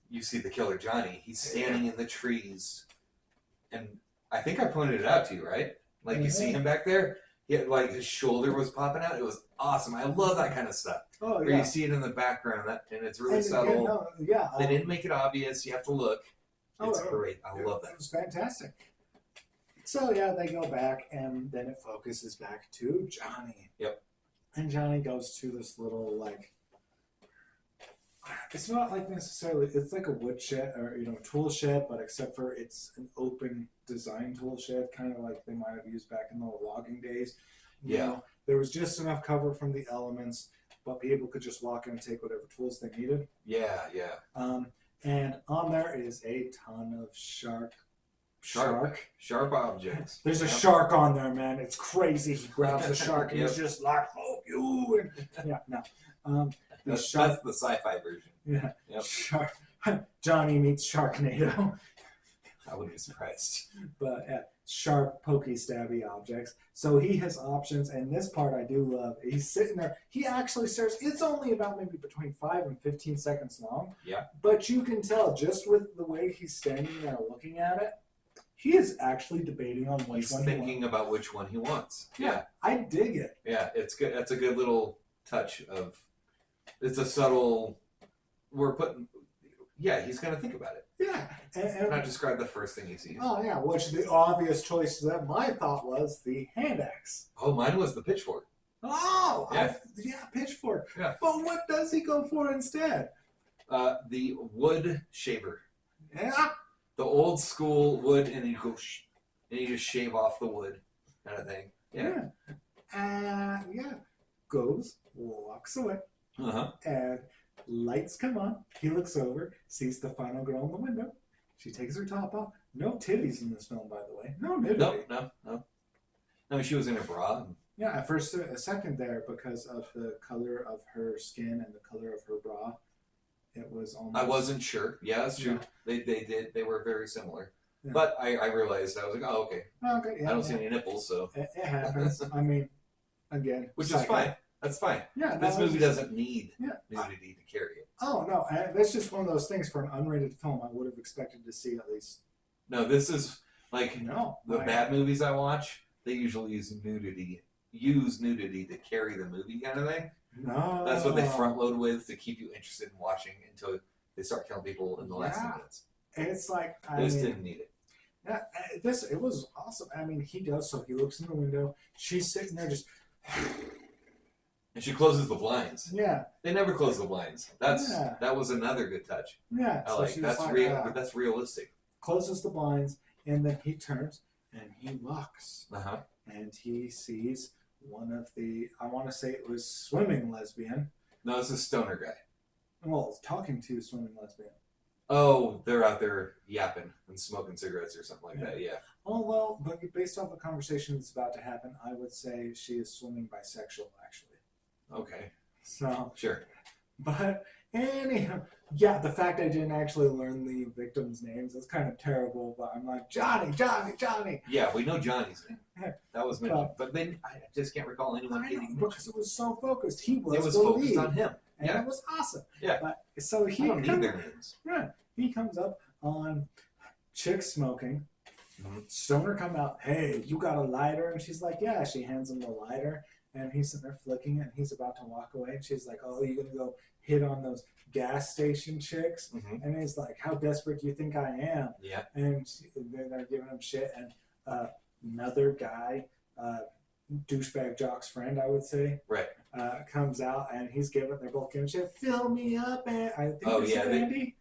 [SPEAKER 2] the killer Johnny. He's standing in the trees, and I think I pointed it out to you, right? Like you see him back there. he had, like, his shoulder was popping out. It was awesome. I love that kind of stuff.
[SPEAKER 1] Oh
[SPEAKER 2] Where
[SPEAKER 1] yeah.
[SPEAKER 2] you see it in the background, and it's really
[SPEAKER 1] And
[SPEAKER 2] subtle.
[SPEAKER 1] again, no, yeah.
[SPEAKER 2] They didn't make it obvious. You have to look. It's
[SPEAKER 1] Oh,
[SPEAKER 2] great. I love that.
[SPEAKER 1] It was fantastic. So yeah, they go back, and then it focuses back to Johnny.
[SPEAKER 2] Yep.
[SPEAKER 1] And Johnny goes to this little, like, it's not like necessarily, it's like a wood shed or, you know, tool shed, but except for it's an open design tool shed, kind of like they might have used back in the logging days. You know, there was just enough cover from the elements, but people could just walk in and take whatever tools they needed.
[SPEAKER 2] Yeah, yeah.
[SPEAKER 1] And on there is a ton of sharp
[SPEAKER 2] objects.
[SPEAKER 1] There's a shark on there, man. It's crazy. He grabs the shark and
[SPEAKER 2] Yep.
[SPEAKER 1] he's just like, "Oh, you!" And, yeah, no.
[SPEAKER 2] That's the sci-fi version.
[SPEAKER 1] Yeah.
[SPEAKER 2] Yep.
[SPEAKER 1] Shark. Johnny meets Sharknado.
[SPEAKER 2] I wouldn't be surprised.
[SPEAKER 1] But sharp, pokey, stabby objects. So he has options, and this part I do love. He's sitting there. He actually stares. It's only about maybe between 5 and 15 seconds long.
[SPEAKER 2] Yeah.
[SPEAKER 1] But you can tell just with the way he's standing there looking at it, he is actually debating on which
[SPEAKER 2] He's
[SPEAKER 1] one
[SPEAKER 2] thinking about which one he wants. Yeah.
[SPEAKER 1] I dig it.
[SPEAKER 2] Yeah, it's good. That's a good little touch of. It's a subtle. We're putting. Yeah, he's gonna think about it.
[SPEAKER 1] Yeah, and
[SPEAKER 2] Not describe the first thing he sees.
[SPEAKER 1] oh yeah, which the obvious choice that my thought was the hand axe.
[SPEAKER 2] Oh, mine was the pitchfork.
[SPEAKER 1] Oh,
[SPEAKER 2] Yeah.
[SPEAKER 1] Pitchfork.
[SPEAKER 2] Yeah.
[SPEAKER 1] But what does he go for instead?
[SPEAKER 2] The wood shaver.
[SPEAKER 1] Yeah.
[SPEAKER 2] The old school wood, and you go, and you just shave off the wood, kind of thing. Yeah.
[SPEAKER 1] Yeah. Goes, walks away,
[SPEAKER 2] Uh-huh.
[SPEAKER 1] and lights come on. He looks over, sees the final girl in the window. She takes her top off. No titties in this film, by the way. No nudity.
[SPEAKER 2] No. No, she was in her bra.
[SPEAKER 1] Yeah, at first, a second there, because of the color of her skin and the color of her bra, it was almost.
[SPEAKER 2] I wasn't sure. Yeah, that's true.
[SPEAKER 1] Yeah.
[SPEAKER 2] They were very similar.
[SPEAKER 1] Yeah.
[SPEAKER 2] But I realized, I was like, oh, okay.
[SPEAKER 1] Okay, yeah,
[SPEAKER 2] I don't see any nipples, so.
[SPEAKER 1] It happens. I mean, again.
[SPEAKER 2] Which
[SPEAKER 1] psycho.
[SPEAKER 2] is fine. That's fine.
[SPEAKER 1] Yeah,
[SPEAKER 2] This movie doesn't need
[SPEAKER 1] Yeah.
[SPEAKER 2] nudity to carry it.
[SPEAKER 1] Oh, no. That's just one of those things for an unrated film I would have expected to see at least.
[SPEAKER 2] No, this is like
[SPEAKER 1] No.
[SPEAKER 2] the bad movies I watch, they usually use nudity to carry the movie kind of thing.
[SPEAKER 1] No.
[SPEAKER 2] That's what they front load with to keep you interested in watching until they start killing people in the last 10 minutes.
[SPEAKER 1] It's like,
[SPEAKER 2] This didn't need it.
[SPEAKER 1] Yeah, it was awesome. I mean, he does, so he looks in the window. She's sitting there just.
[SPEAKER 2] And she closes the blinds.
[SPEAKER 1] Yeah.
[SPEAKER 2] They never close the blinds. That was another good touch.
[SPEAKER 1] Yeah.
[SPEAKER 2] I like that's
[SPEAKER 1] like,
[SPEAKER 2] real. That's realistic.
[SPEAKER 1] Closes the blinds, and then he turns and he walks,
[SPEAKER 2] Uh-huh.
[SPEAKER 1] and he sees one of the, I want to say it was swimming lesbian.
[SPEAKER 2] No, it's a stoner guy.
[SPEAKER 1] Well, talking to swimming lesbian.
[SPEAKER 2] Oh, they're out there yapping and smoking cigarettes or something like that. Yeah.
[SPEAKER 1] Oh well, but based off the conversation that's about to happen, I would say she is swimming bisexual, actually.
[SPEAKER 2] Okay.
[SPEAKER 1] So
[SPEAKER 2] Sure.
[SPEAKER 1] but anyhow, yeah, the fact I didn't actually learn the victims' names is kind of terrible, but I'm like, Johnny.
[SPEAKER 2] Yeah, we know Johnny's name. That was mentioned, but then I just can't recall anyone
[SPEAKER 1] I
[SPEAKER 2] getting
[SPEAKER 1] know, because it was so focused. He was
[SPEAKER 2] It was
[SPEAKER 1] the
[SPEAKER 2] focused
[SPEAKER 1] lead,
[SPEAKER 2] on him.
[SPEAKER 1] and
[SPEAKER 2] Yeah.
[SPEAKER 1] it was awesome.
[SPEAKER 2] Yeah.
[SPEAKER 1] But so
[SPEAKER 2] I
[SPEAKER 1] he
[SPEAKER 2] don't need their names.
[SPEAKER 1] yeah, he comes up on chick smoking.
[SPEAKER 2] Mhm.
[SPEAKER 1] Stoner come out, hey, you got a lighter? And she's like, yeah. She hands him the lighter, and he's sitting there flicking it, and he's about to walk away. And she's like, oh, you're going to go hit on those gas station chicks?
[SPEAKER 2] Mhm.
[SPEAKER 1] And he's like, how desperate do you think I am?
[SPEAKER 2] Yeah.
[SPEAKER 1] And then they're giving him shit. And another guy, douchebag Jock's friend, I would say,
[SPEAKER 2] Right.
[SPEAKER 1] comes out, and they're both giving shit. Fill me up, and I think
[SPEAKER 2] Oh,
[SPEAKER 1] it's
[SPEAKER 2] yeah,
[SPEAKER 1] Andy.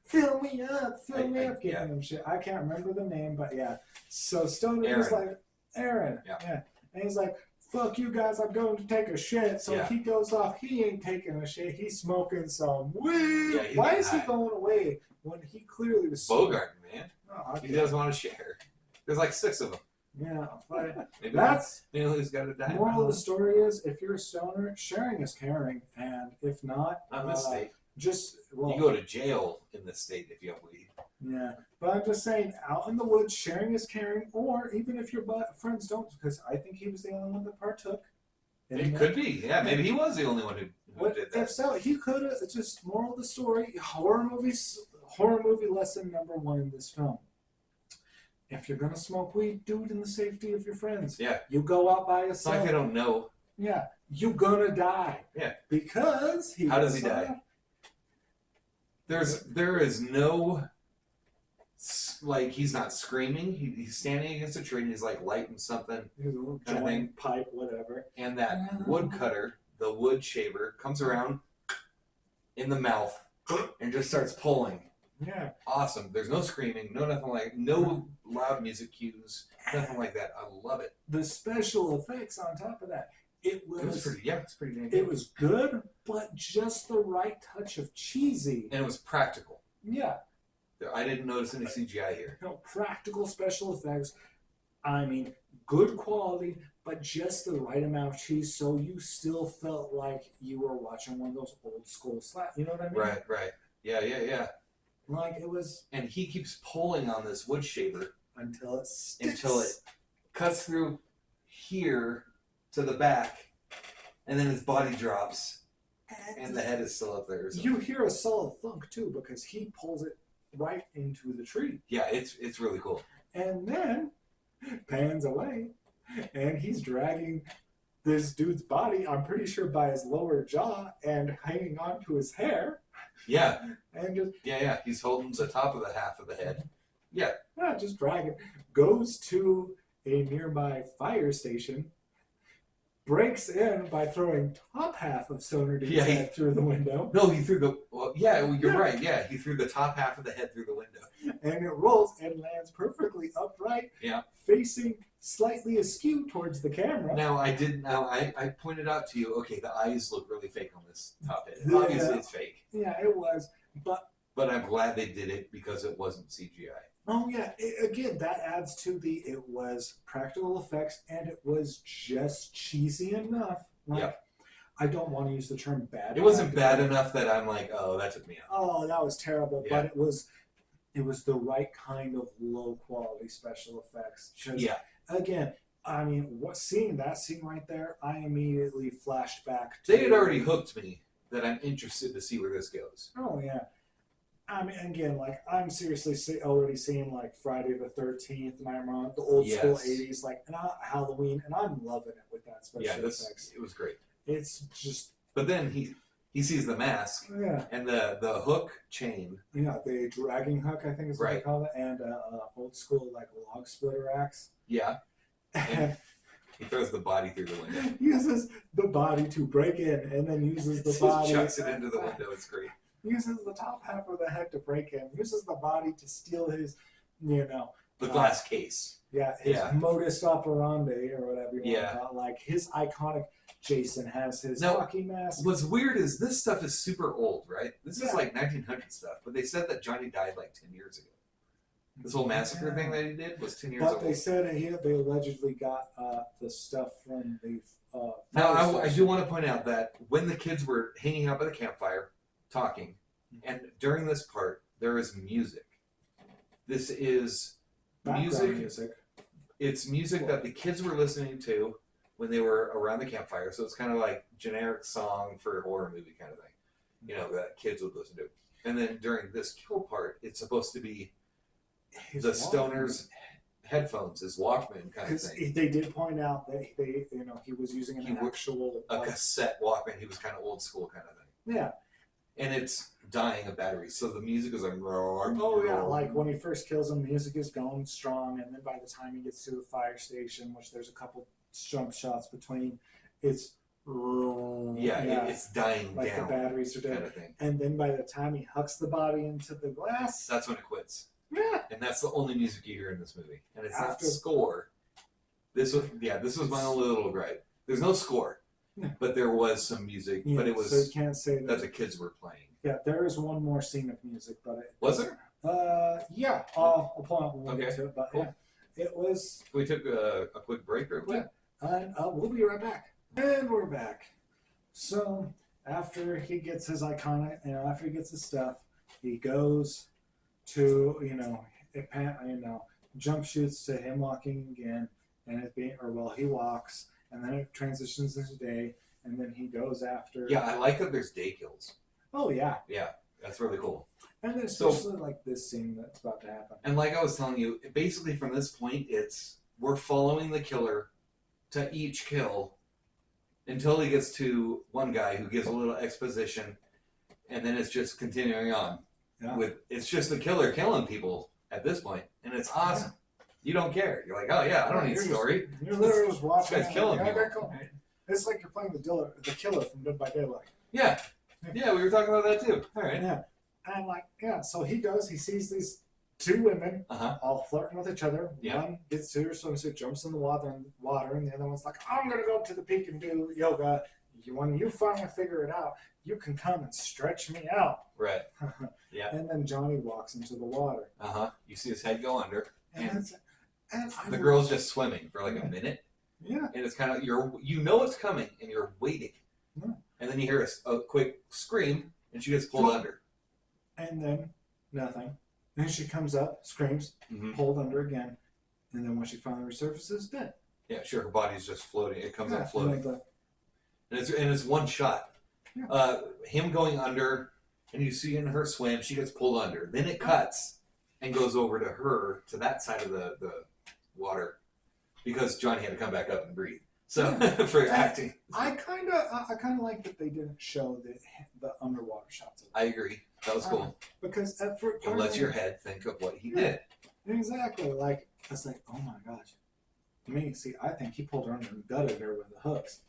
[SPEAKER 1] Fill me up, giving
[SPEAKER 2] yeah.
[SPEAKER 1] them shit. I can't remember the name, but yeah. So Stoner
[SPEAKER 2] Aaron.
[SPEAKER 1] was like, Aaron.
[SPEAKER 2] Yeah.
[SPEAKER 1] And he's like, fuck you guys, I'm going to take a shit. So
[SPEAKER 2] Yeah.
[SPEAKER 1] he goes off. He ain't taking a shit. He's smoking some weed.
[SPEAKER 2] Yeah, he's
[SPEAKER 1] Why
[SPEAKER 2] getting
[SPEAKER 1] is he
[SPEAKER 2] high.
[SPEAKER 1] going away when he clearly was
[SPEAKER 2] Bogart, man.
[SPEAKER 1] Oh,
[SPEAKER 2] He
[SPEAKER 1] okay.
[SPEAKER 2] doesn't want to share. There's like 6 of them.
[SPEAKER 1] Yeah, but
[SPEAKER 2] Maybe
[SPEAKER 1] that's
[SPEAKER 2] who's got to die.
[SPEAKER 1] moral of the story is if you're a stoner, sharing is caring, and if not,
[SPEAKER 2] Not mistake.
[SPEAKER 1] just
[SPEAKER 2] You go to jail in this state if you have weed.
[SPEAKER 1] yeah. But I'm just saying, out in the woods, sharing is caring, or even if your friends don't, because I think he was the only one that partook.
[SPEAKER 2] It could be. Yeah, maybe he was the only one who
[SPEAKER 1] But
[SPEAKER 2] did
[SPEAKER 1] if
[SPEAKER 2] that.
[SPEAKER 1] so, he could have. It's just moral of the story. Horror movie lesson number 1 in this film. if you're gonna smoke weed, do it in the safety of your friends.
[SPEAKER 2] Yeah.
[SPEAKER 1] You go out by
[SPEAKER 2] It's not
[SPEAKER 1] yourself.
[SPEAKER 2] like I don't know.
[SPEAKER 1] Yeah, you gonna die.
[SPEAKER 2] Yeah.
[SPEAKER 1] Because he.
[SPEAKER 2] How does he die? There is no, like, he's not screaming. He's standing against a tree and he's like lighting something,
[SPEAKER 1] His little
[SPEAKER 2] kind of thing.
[SPEAKER 1] joint, pipe, whatever.
[SPEAKER 2] And that woodcutter, the wood shaver, comes around in the mouth and just starts pulling.
[SPEAKER 1] Yeah.
[SPEAKER 2] Awesome. There's no screaming, no loud music cues, nothing like that. I love it.
[SPEAKER 1] The special effects on top of that.
[SPEAKER 2] It was pretty. Yeah, it's pretty damn good.
[SPEAKER 1] It was good, but just the right touch of cheesy.
[SPEAKER 2] And it was practical.
[SPEAKER 1] Yeah.
[SPEAKER 2] I didn't notice any CGI here.
[SPEAKER 1] You know, practical special effects. I mean, good quality, but just the right amount of cheese, so you still felt like you were watching one of those old school slaps. You know what I mean?
[SPEAKER 2] Right. Yeah.
[SPEAKER 1] Like it was.
[SPEAKER 2] And he keeps pulling on this wood shaver
[SPEAKER 1] Until it sticks.
[SPEAKER 2] until it cuts through here to the back, and then his body drops, and the head is still up there. So.
[SPEAKER 1] You hear a solid thunk too, because he pulls it right into the tree.
[SPEAKER 2] Yeah, it's really cool.
[SPEAKER 1] And then pans away, and he's dragging this dude's body, I'm pretty sure by his lower jaw, and hanging onto his hair.
[SPEAKER 2] Yeah.
[SPEAKER 1] And just
[SPEAKER 2] Yeah. He's holding the top of the half of the head. Yeah.
[SPEAKER 1] just dragging. Goes to a nearby fire station. Breaks in by throwing top half of Stoner Dude's head through the window.
[SPEAKER 2] No, he threw the. Well, you're right. Yeah, he threw the top half of the head through the window.
[SPEAKER 1] And it rolls and lands perfectly upright.
[SPEAKER 2] Yeah.
[SPEAKER 1] Facing slightly askew towards the camera.
[SPEAKER 2] Now I pointed out to you. Okay, the eyes look really fake on this top head.
[SPEAKER 1] Yeah.
[SPEAKER 2] Obviously, it's fake.
[SPEAKER 1] Yeah, it was, but
[SPEAKER 2] I'm glad they did it because it wasn't CGI.
[SPEAKER 1] oh yeah, again, that adds to it was practical effects and it was just cheesy enough. Like,
[SPEAKER 2] Yep.
[SPEAKER 1] I don't want to use the term bad.
[SPEAKER 2] It wasn't bad enough that I'm like, oh, that took me out.
[SPEAKER 1] Oh, that was terrible.
[SPEAKER 2] Yeah.
[SPEAKER 1] But it was the right kind of low quality special effects. 'Cause,
[SPEAKER 2] Yeah.
[SPEAKER 1] again, I mean, seeing that scene right there, I immediately flashed back to.
[SPEAKER 2] They had already hooked me that I'm interested to see where this goes.
[SPEAKER 1] Oh yeah. I mean, again, like I'm seriously already seeing like Friday the 13th, Nightmare, the old school '80s, like Halloween, and I'm loving it with that special effects.
[SPEAKER 2] It was great.
[SPEAKER 1] It's just.
[SPEAKER 2] But then he sees the mask.
[SPEAKER 1] Yeah.
[SPEAKER 2] And the hook chain.
[SPEAKER 1] Yeah, the dragging hook, I think is what they call it, and old school like log splitter axe.
[SPEAKER 2] Yeah. And he throws the body through the window.
[SPEAKER 1] Uses the body to break in, and then uses the body.
[SPEAKER 2] Chucks it into the window. It's great.
[SPEAKER 1] Uses the top half of the head to break in. Uses the body to steal his, the
[SPEAKER 2] glass case.
[SPEAKER 1] Yeah, his modus operandi or whatever you want to call it. Like his iconic Jason has his hockey mask.
[SPEAKER 2] What's weird is this stuff is super old, right? This is like 1900 stuff, but they said that Johnny died like 10 years ago. This whole massacre thing that he did was 10 years old.
[SPEAKER 1] But they said they allegedly got the stuff from the.
[SPEAKER 2] Now, I do want to point out that when the kids were hanging out by the campfire, talking, and during this part, there is music. This is music. It's music that the kids were listening to when they were around the campfire. So it's kind of like generic song for a horror movie kind of thing, that kids would listen to. And then during this kill part, it's supposed to be the stoner's headphones, his Walkman kind of thing.
[SPEAKER 1] They did point out that he was using an actual
[SPEAKER 2] cassette Walkman. He was kind of old school kind of thing.
[SPEAKER 1] Yeah.
[SPEAKER 2] And it's dying of batteries, so the music is like.
[SPEAKER 1] Oh yeah, like when he first kills him, music is going strong, and then by the time he gets to the fire station, which there's a couple jump shots between, it's.
[SPEAKER 2] It's dying
[SPEAKER 1] like
[SPEAKER 2] down.
[SPEAKER 1] The batteries are dead.
[SPEAKER 2] Kind of thing.
[SPEAKER 1] And then by the time he hucks the body into the glass,
[SPEAKER 2] that's when it quits.
[SPEAKER 1] Yeah.
[SPEAKER 2] And that's the only music you hear in this movie, and it's not score. This was my only little gripe. There's no score. Yeah. But there was some music, but it was
[SPEAKER 1] so you can't say
[SPEAKER 2] that the kids were playing.
[SPEAKER 1] Yeah, there is one more scene of music, but
[SPEAKER 2] was there?
[SPEAKER 1] Yeah, I'll pull out one to it, but
[SPEAKER 2] cool.
[SPEAKER 1] It was.
[SPEAKER 2] We took a quick break real quick.
[SPEAKER 1] Yeah, and we'll be right back. And we're back. So after he gets his iconic, after he gets his stuff, he goes to jump shoots to him walking again, and he walks. And then it transitions into day, and then he goes after.
[SPEAKER 2] Yeah, I like that there's day kills.
[SPEAKER 1] Oh yeah.
[SPEAKER 2] Yeah, That's really cool.
[SPEAKER 1] And then especially like this scene that's about to happen.
[SPEAKER 2] And like I was telling you, basically from this point, we're following the killer to each kill until he gets to one guy who gives a little exposition, and then it's just continuing on.
[SPEAKER 1] Yeah.
[SPEAKER 2] It's just the killer killing people at this point, and it's awesome. Yeah. You don't care. You're like, oh yeah, I don't need story.
[SPEAKER 1] You're literally just watching.
[SPEAKER 2] This guy's killing people.
[SPEAKER 1] It's like you're playing the killer from Dead by Daylight.
[SPEAKER 2] Yeah. Yeah, we were talking about that too. All right.
[SPEAKER 1] Yeah. And like, yeah, so he sees these two women all flirting with each other.
[SPEAKER 2] Yeah.
[SPEAKER 1] One gets to her swimsuit, jumps in the water, and the other one's like, I'm going to go up to the peak and do yoga. When you finally figure it out, you can come and stretch me out.
[SPEAKER 2] Right. Yeah.
[SPEAKER 1] And then Johnny walks into the water.
[SPEAKER 2] You see his head go under.
[SPEAKER 1] And
[SPEAKER 2] the girl's just swimming for like a minute.
[SPEAKER 1] Yeah.
[SPEAKER 2] And it's kind of, you know it's coming, and you're waiting.
[SPEAKER 1] Yeah.
[SPEAKER 2] And then you hear a quick scream, and she gets pulled under.
[SPEAKER 1] And then nothing. Then she comes up, screams, pulled under again, and then when she finally resurfaces, dead.
[SPEAKER 2] Yeah, sure. Her body's just floating. It comes up floating,
[SPEAKER 1] and
[SPEAKER 2] it's one shot.
[SPEAKER 1] Yeah.
[SPEAKER 2] Him going under, and you see in her swim, she gets pulled under. Then it cuts and goes over to her to that side of the water because Johnny had to come back up and breathe. So for acting,
[SPEAKER 1] I kind of like that they didn't show the underwater shots of it.
[SPEAKER 2] I agree. That was cool
[SPEAKER 1] because
[SPEAKER 2] it lets your head think of what he did.
[SPEAKER 1] Exactly. Like I was like, oh my gosh. I think he pulled her under and gutted her with the hooks.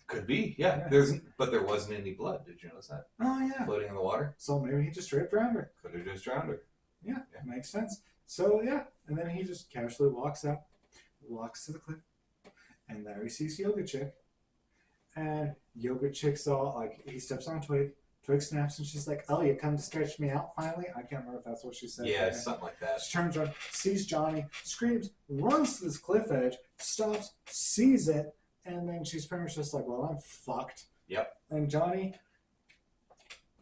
[SPEAKER 2] Could be, yeah. But there wasn't any blood. Did you notice that?
[SPEAKER 1] Oh yeah.
[SPEAKER 2] Floating in the water.
[SPEAKER 1] So maybe he just straight drowned her.
[SPEAKER 2] Could have just drowned her.
[SPEAKER 1] Yeah, makes sense. So yeah, and then he just casually walks up, walks to the cliff, and there he sees Yoga Chick. And Yoga Chick's all like, he steps on a twig. Twig snaps, and she's like, "Oh, you come to stretch me out finally?" I can't remember if that's what she said.
[SPEAKER 2] Yeah, something like that.
[SPEAKER 1] She turns around, sees Johnny, screams, runs to this cliff edge, stops, sees it, and then she's pretty much just like, "Well, I'm fucked."
[SPEAKER 2] Yep.
[SPEAKER 1] And Johnny,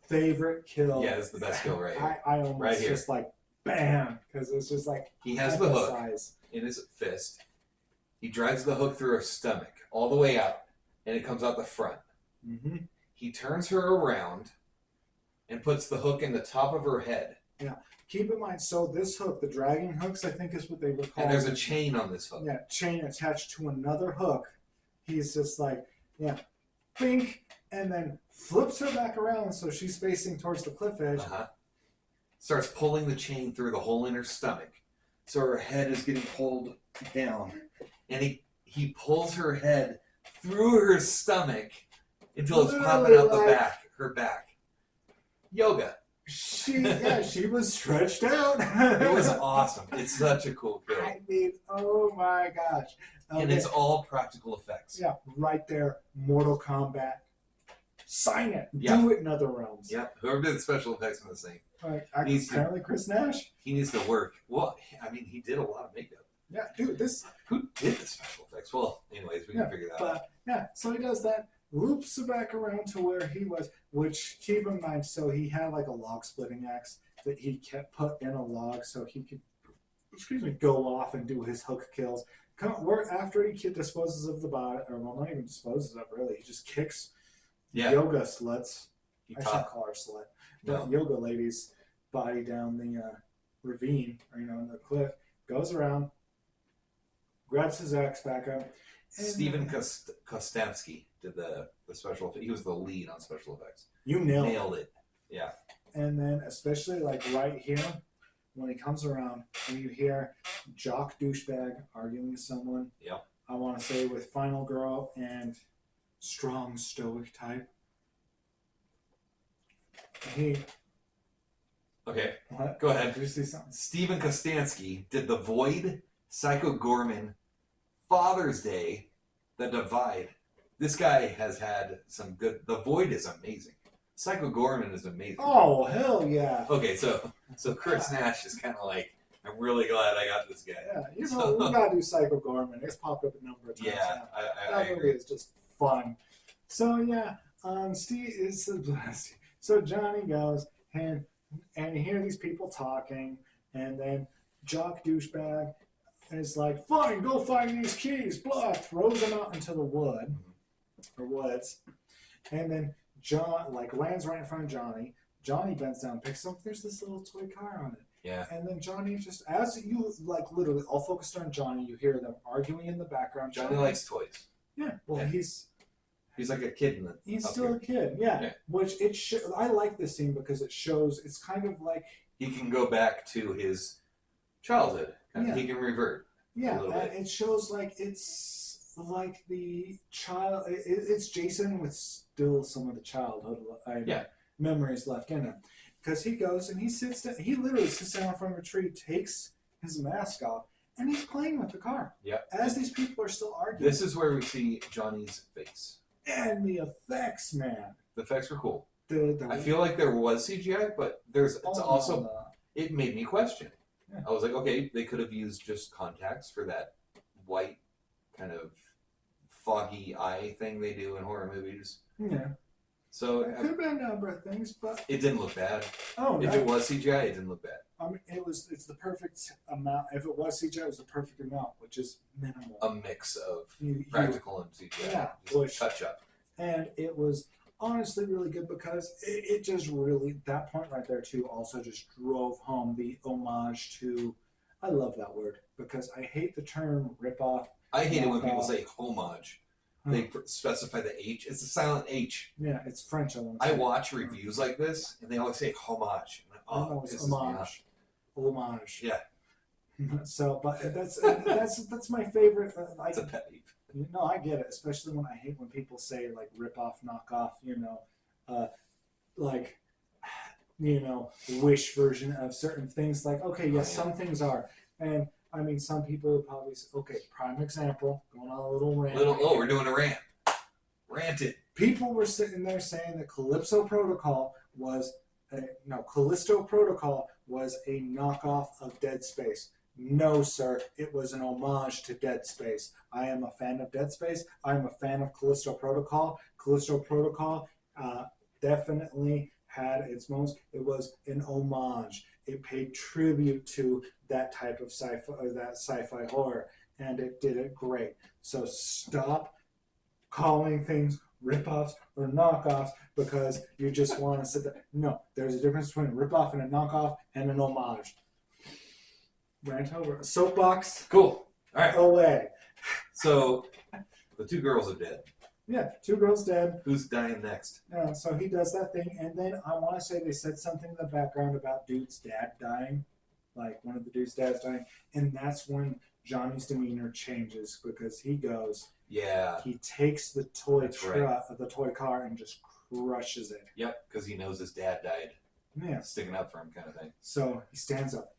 [SPEAKER 1] favorite kill.
[SPEAKER 2] Yeah, it's the best kill right here.
[SPEAKER 1] I almost
[SPEAKER 2] right here.
[SPEAKER 1] just like, bam, because it's just like
[SPEAKER 2] he has the hook in his fist. He drives the hook through her stomach all the way out, and it comes out the front.
[SPEAKER 1] Mm-hmm.
[SPEAKER 2] He turns her around and puts the hook in the top of her head.
[SPEAKER 1] Yeah. Keep in mind, so this hook, the dragging hooks, I think is what they would call it.
[SPEAKER 2] And there's a chain on this hook.
[SPEAKER 1] Yeah, chain attached to another hook. He's just like, bink, and then flips her back around so she's facing towards the cliff edge.
[SPEAKER 2] Starts pulling the chain through the hole in her stomach. So her head is getting pulled down. And he pulls her head through her stomach until it's popping out her back. Yoga.
[SPEAKER 1] She was stretched out.
[SPEAKER 2] It was awesome. It's such a cool kill.
[SPEAKER 1] I mean, oh my gosh. Okay.
[SPEAKER 2] And it's all practical effects.
[SPEAKER 1] Yeah, right there. Mortal Kombat. Sign it.
[SPEAKER 2] Yeah.
[SPEAKER 1] Do it in other realms.
[SPEAKER 2] Yeah, whoever did the special effects in this thing.
[SPEAKER 1] Apparently Chris Nash.
[SPEAKER 2] He needs to work. Well, I mean, he did a lot of makeup.
[SPEAKER 1] Yeah, dude,
[SPEAKER 2] Who did the special effects? Well, anyways, we can figure that out.
[SPEAKER 1] But, so he does that. Loops it back around to where he was, which keep in mind, so he had like a log splitting axe that he kept put in a log so he could, go off and do his hook kills. After he disposes of the body, or well, not even disposes of really, he just kicks yoga sluts. I shouldn't call her slut, but yoga lady's body down the ravine, or in the cliff, goes around, grabs his axe back up.
[SPEAKER 2] Steven Kostamski did the special effects. He was the lead on special effects.
[SPEAKER 1] You nailed
[SPEAKER 2] it. Yeah.
[SPEAKER 1] And then especially like right here, when he comes around and you hear jock douchebag arguing with someone.
[SPEAKER 2] Yep.
[SPEAKER 1] I want to say with Final Girl and strong stoic type.
[SPEAKER 2] Okay.
[SPEAKER 1] What?
[SPEAKER 2] Go ahead.
[SPEAKER 1] Did you see something?
[SPEAKER 2] Steven Kostansky did The Void, Psycho Gorman, Father's Day, The Divide. This guy has had some good... The Void is amazing. Psycho Gorman is amazing.
[SPEAKER 1] Oh, hell yeah.
[SPEAKER 2] Okay, so Chris Nash is kind of like, I'm really glad I got this guy.
[SPEAKER 1] Yeah, we gotta do Psycho Gorman. It's popped up a number of times.
[SPEAKER 2] Yeah,
[SPEAKER 1] now.
[SPEAKER 2] I
[SPEAKER 1] That movie
[SPEAKER 2] agree.
[SPEAKER 1] is just fun. So yeah, so Johnny goes and you hear these people talking, and then jock douchebag is like, "Fine, go find these keys." Blah, throws them out into the woods, and then John lands right in front of Johnny, Johnny bends down, picks up. There's this little toy car on it.
[SPEAKER 2] Yeah.
[SPEAKER 1] And then Johnny just, as you like, literally all focused on Johnny, you hear them arguing in the background.
[SPEAKER 2] Johnny likes toys.
[SPEAKER 1] Yeah. Well,
[SPEAKER 2] Yeah.
[SPEAKER 1] he's
[SPEAKER 2] like a kid in the.
[SPEAKER 1] he's
[SPEAKER 2] up
[SPEAKER 1] still
[SPEAKER 2] here.
[SPEAKER 1] a kid. Yeah. Which I like this scene because it shows. It's kind of like
[SPEAKER 2] he can go back to his childhood.
[SPEAKER 1] Yeah.
[SPEAKER 2] He can revert.
[SPEAKER 1] Yeah, it shows like it's like the child. It's Jason with still some of the childhood memories left in him, because he goes and he sits down. He literally sits down in front of a tree, takes his mask off, and he's playing with the car.
[SPEAKER 2] Yep.
[SPEAKER 1] As these people are still arguing.
[SPEAKER 2] This is where we see Johnny's face.
[SPEAKER 1] And the effects, man.
[SPEAKER 2] The effects were cool.
[SPEAKER 1] I
[SPEAKER 2] feel like there was CGI, but it made me question. Yeah. I was like, okay, they could have used just contacts for that white kind of foggy eye thing they do in horror movies.
[SPEAKER 1] Yeah.
[SPEAKER 2] So
[SPEAKER 1] it could have been a number of things, but
[SPEAKER 2] it didn't look bad.
[SPEAKER 1] Oh,
[SPEAKER 2] if it was CGI, it didn't look bad.
[SPEAKER 1] I mean, it's the perfect amount. If it was CGI, it was the perfect amount, which is minimal.
[SPEAKER 2] A mix of practical and CGI.
[SPEAKER 1] Yeah,
[SPEAKER 2] touch up.
[SPEAKER 1] And it was honestly really good because it just really, that point right there too, also just drove home the homage to. I love that word because I hate the term ripoff.
[SPEAKER 2] I hate it when people say homage. They specify the H. It's a silent H.
[SPEAKER 1] Yeah, it's French.
[SPEAKER 2] I watch reviews like this, and they always say homage.
[SPEAKER 1] Oh, it's homage. Homage.
[SPEAKER 2] Yeah.
[SPEAKER 1] So, but that's my favorite.
[SPEAKER 2] It's a pet peeve.
[SPEAKER 1] No, I get it, especially when I hate when people say like rip off, knock off. Wish version of certain things. Like, okay, yes, some things are, and. I mean, some people would probably say, okay, prime example, going on a little rant.
[SPEAKER 2] We're doing a rant. Ranted.
[SPEAKER 1] People were sitting there saying that Callisto Protocol was, Callisto Protocol was a knockoff of Dead Space. No, sir, it was an homage to Dead Space. I am a fan of Dead Space. I am a fan of Callisto Protocol. Callisto Protocol definitely had its moments. It was an homage. It paid tribute to that type of sci-fi horror, and it did it great. So stop calling things rip-offs or knockoffs because you just want to sit there. No, there's a difference between a rip-off and a knockoff and an homage. Rant over. Soapbox.
[SPEAKER 2] Cool. All right.
[SPEAKER 1] Away.
[SPEAKER 2] So the two girls are dead.
[SPEAKER 1] Yeah, two girls dead.
[SPEAKER 2] Who's dying next?
[SPEAKER 1] So he does that thing, and then I want to say they said something in the background about dude's dad dying, like one of the dude's dads dying, and that's when Johnny's demeanor changes because he goes, he takes the toy the toy car and just crushes it.
[SPEAKER 2] Yep, because he knows his dad died.
[SPEAKER 1] Yeah,
[SPEAKER 2] sticking up for him, kind of thing.
[SPEAKER 1] So he stands up.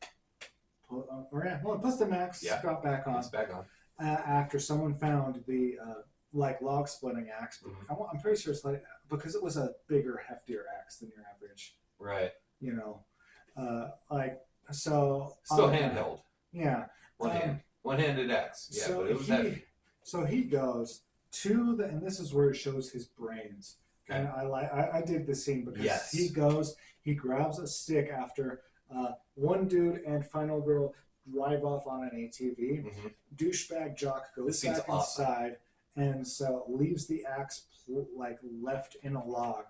[SPEAKER 1] Puts the max got back on.
[SPEAKER 2] It's back on
[SPEAKER 1] after someone found the. Log splitting axe. Mm-hmm. I'm pretty sure it's because it was a bigger, heftier axe than your average.
[SPEAKER 2] Right.
[SPEAKER 1] So.
[SPEAKER 2] Still handheld.
[SPEAKER 1] Yeah.
[SPEAKER 2] One-handed axe. Yeah,
[SPEAKER 1] so
[SPEAKER 2] but it was heavy.
[SPEAKER 1] So he goes to and this is where it shows his brains. Okay. And I dig this scene because he goes, he grabs a stick after one dude and final girl drive off on an ATV. Mm-hmm. Douchebag jock goes back inside. And so leaves the axe left in a log.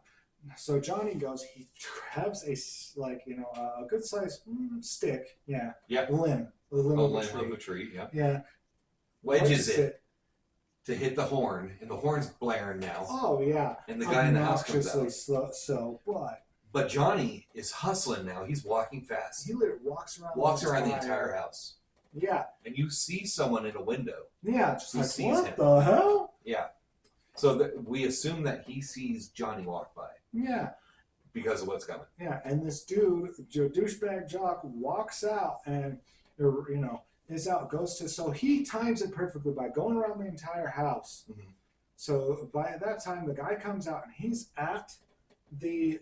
[SPEAKER 1] So Johnny goes. He grabs a good sized stick. Yeah.
[SPEAKER 2] Yeah.
[SPEAKER 1] Limb. A limb
[SPEAKER 2] of a tree. Yeah.
[SPEAKER 1] Yeah.
[SPEAKER 2] Wedges it to hit the horn, and the horn's blaring now.
[SPEAKER 1] Oh yeah.
[SPEAKER 2] And the guy in the house comes out.
[SPEAKER 1] Slow.
[SPEAKER 2] But Johnny is hustling now. He's walking fast.
[SPEAKER 1] He literally walks around
[SPEAKER 2] the entire house.
[SPEAKER 1] Yeah.
[SPEAKER 2] And you see someone in a window.
[SPEAKER 1] Yeah, just
[SPEAKER 2] who sees
[SPEAKER 1] what
[SPEAKER 2] him.
[SPEAKER 1] The hell?
[SPEAKER 2] Yeah. So we assume that he sees Johnny walk by.
[SPEAKER 1] Yeah.
[SPEAKER 2] Because of what's coming.
[SPEAKER 1] Yeah, and this dude, douchebag jock, walks out and, is out, so he times it perfectly by going around the entire house. Mm-hmm. So by that time, the guy comes out and he's at the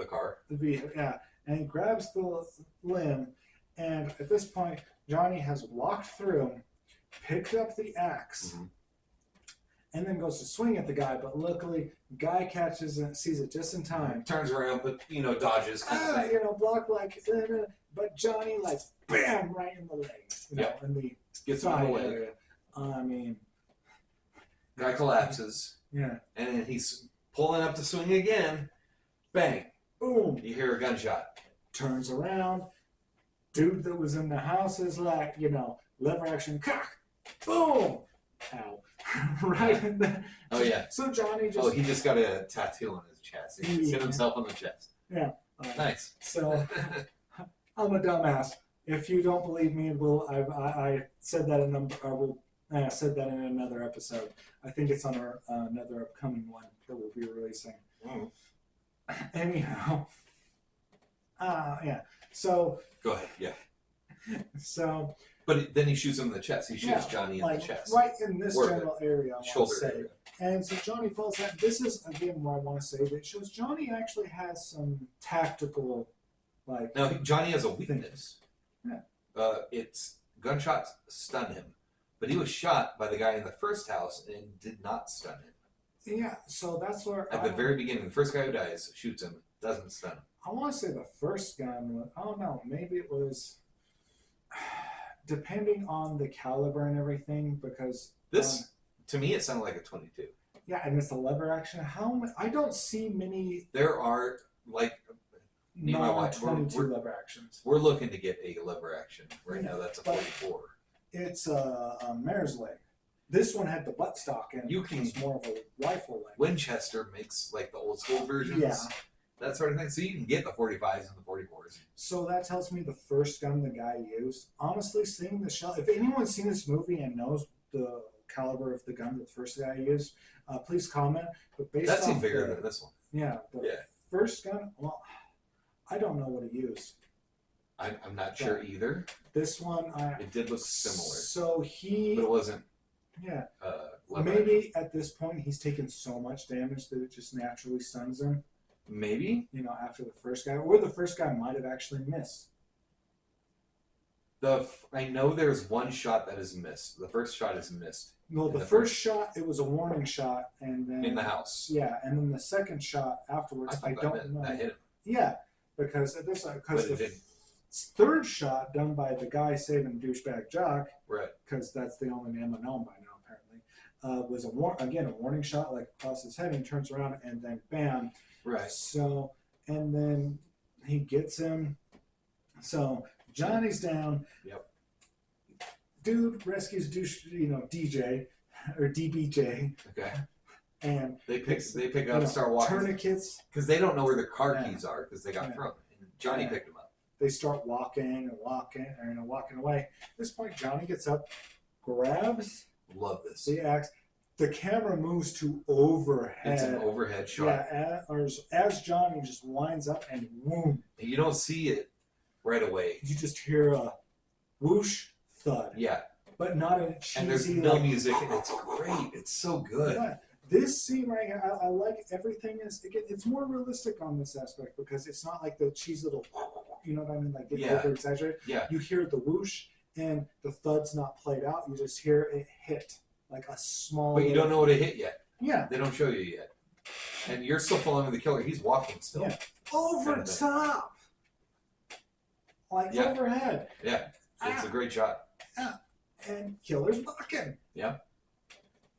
[SPEAKER 2] car.
[SPEAKER 1] And he grabs the limb, and at this point, Johnny has walked through, picked up the axe, and then goes to swing at the guy. But luckily, guy catches it, sees it just in time.
[SPEAKER 2] Turns around, but dodges. Kind of
[SPEAKER 1] block but Johnny bam right in the leg. In the
[SPEAKER 2] gets him in the leg.
[SPEAKER 1] Area. I mean,
[SPEAKER 2] guy collapses.
[SPEAKER 1] Yeah,
[SPEAKER 2] and then he's pulling up to swing again. Bang,
[SPEAKER 1] boom.
[SPEAKER 2] You hear a gunshot.
[SPEAKER 1] Turns around. Dude that was in the house is like, lever action, cock, boom. Ow. Right in the.
[SPEAKER 2] Oh, yeah.
[SPEAKER 1] So Johnny just.
[SPEAKER 2] Oh, he just got a tattoo on his chest. He hit himself on the chest.
[SPEAKER 1] Yeah.
[SPEAKER 2] Nice.
[SPEAKER 1] So I'm a dumbass. If you don't believe me, I said that I said that in another episode. I think it's on our another upcoming one that we'll be releasing.
[SPEAKER 2] Mm.
[SPEAKER 1] Anyhow, yeah. So
[SPEAKER 2] go ahead. Yeah.
[SPEAKER 1] So.
[SPEAKER 2] But then he shoots him in the chest. He shoots Johnny in the chest.
[SPEAKER 1] Right in this general area, I want to say.
[SPEAKER 2] Area.
[SPEAKER 1] And so Johnny falls out. This is, again, where I want to say that it shows Johnny actually has some tactical,
[SPEAKER 2] Now, Johnny has a weakness.
[SPEAKER 1] Yeah.
[SPEAKER 2] It's gunshots stun him. But he was shot by the guy in the first house and did not stun him.
[SPEAKER 1] Yeah, so that's where...
[SPEAKER 2] At the very beginning, the first guy who dies shoots him, doesn't stun him.
[SPEAKER 1] I want to say the first gun was... I don't know, maybe it was... Depending on the caliber and everything, because...
[SPEAKER 2] This, to me, it sounded like a 22.
[SPEAKER 1] Yeah, and it's a lever action. I don't see many...
[SPEAKER 2] There are,
[SPEAKER 1] non-22 lever actions.
[SPEAKER 2] We're looking to get a lever action. Right now, that's a 44.
[SPEAKER 1] It's a mare's leg. This one had the buttstock, and it's more of a rifle leg.
[SPEAKER 2] Winchester makes, the old school versions.
[SPEAKER 1] Yeah.
[SPEAKER 2] That sort of thing. So you can get the 45s and the 44s.
[SPEAKER 1] So that tells me the first gun the guy used. Honestly, seeing the shell, if anyone's seen this movie and knows the caliber of the gun that the first guy used, please comment. But based
[SPEAKER 2] That's
[SPEAKER 1] off
[SPEAKER 2] even bigger than this one.
[SPEAKER 1] Yeah. The first gun, well, I don't know what he used.
[SPEAKER 2] I'm not sure either.
[SPEAKER 1] This one,
[SPEAKER 2] it did look similar.
[SPEAKER 1] So
[SPEAKER 2] but it wasn't.
[SPEAKER 1] Yeah.
[SPEAKER 2] Maybe
[SPEAKER 1] at this point he's taken so much damage that it just naturally stuns him.
[SPEAKER 2] Maybe.
[SPEAKER 1] After the first guy, or the first guy might have actually missed.
[SPEAKER 2] I know there's one shot that is missed. The first shot is missed.
[SPEAKER 1] No, the first shot, it was a warning shot, and then
[SPEAKER 2] in the house.
[SPEAKER 1] Yeah, and then the second shot afterwards, I don't know.
[SPEAKER 2] That hit him.
[SPEAKER 1] Yeah, because the third shot done by the guy saving douchebag Jock,
[SPEAKER 2] right?
[SPEAKER 1] Because that's the only name I know by now apparently. Was a warning shot across his head, and he turns around and then bam.
[SPEAKER 2] Right.
[SPEAKER 1] So, and then he gets him. So Johnny's down.
[SPEAKER 2] Yep.
[SPEAKER 1] Dude rescues DJ or DBJ.
[SPEAKER 2] Okay.
[SPEAKER 1] And
[SPEAKER 2] they pick up, start walking.
[SPEAKER 1] Tourniquets.
[SPEAKER 2] Because they don't know where their car keys are because they got thrown. And Johnny picked them up.
[SPEAKER 1] They start walking away. At this point, Johnny gets up, grabs.
[SPEAKER 2] Love this.
[SPEAKER 1] The axe. The camera moves to overhead.
[SPEAKER 2] It's an overhead shot.
[SPEAKER 1] Yeah, as Johnny just winds up and boom.
[SPEAKER 2] And you don't see it right away.
[SPEAKER 1] You just hear a whoosh thud.
[SPEAKER 2] Yeah.
[SPEAKER 1] But not a cheesy...
[SPEAKER 2] And there's no music, and it's great. It's so good.
[SPEAKER 1] Yeah. This scene right here, I like everything. It's more realistic on this aspect because it's not like the cheesy little... You know what I mean? Over-exaggerated.
[SPEAKER 2] Yeah.
[SPEAKER 1] You hear the whoosh, and the thud's not played out. You just hear it hit. Like a small...
[SPEAKER 2] But you don't know what it hit yet.
[SPEAKER 1] Yeah.
[SPEAKER 2] They don't show you yet. And you're still following the killer. He's walking still.
[SPEAKER 1] Yeah. Over top. Overhead.
[SPEAKER 2] Yeah. It's a great shot.
[SPEAKER 1] Yeah. And killer's walking.
[SPEAKER 2] Yeah.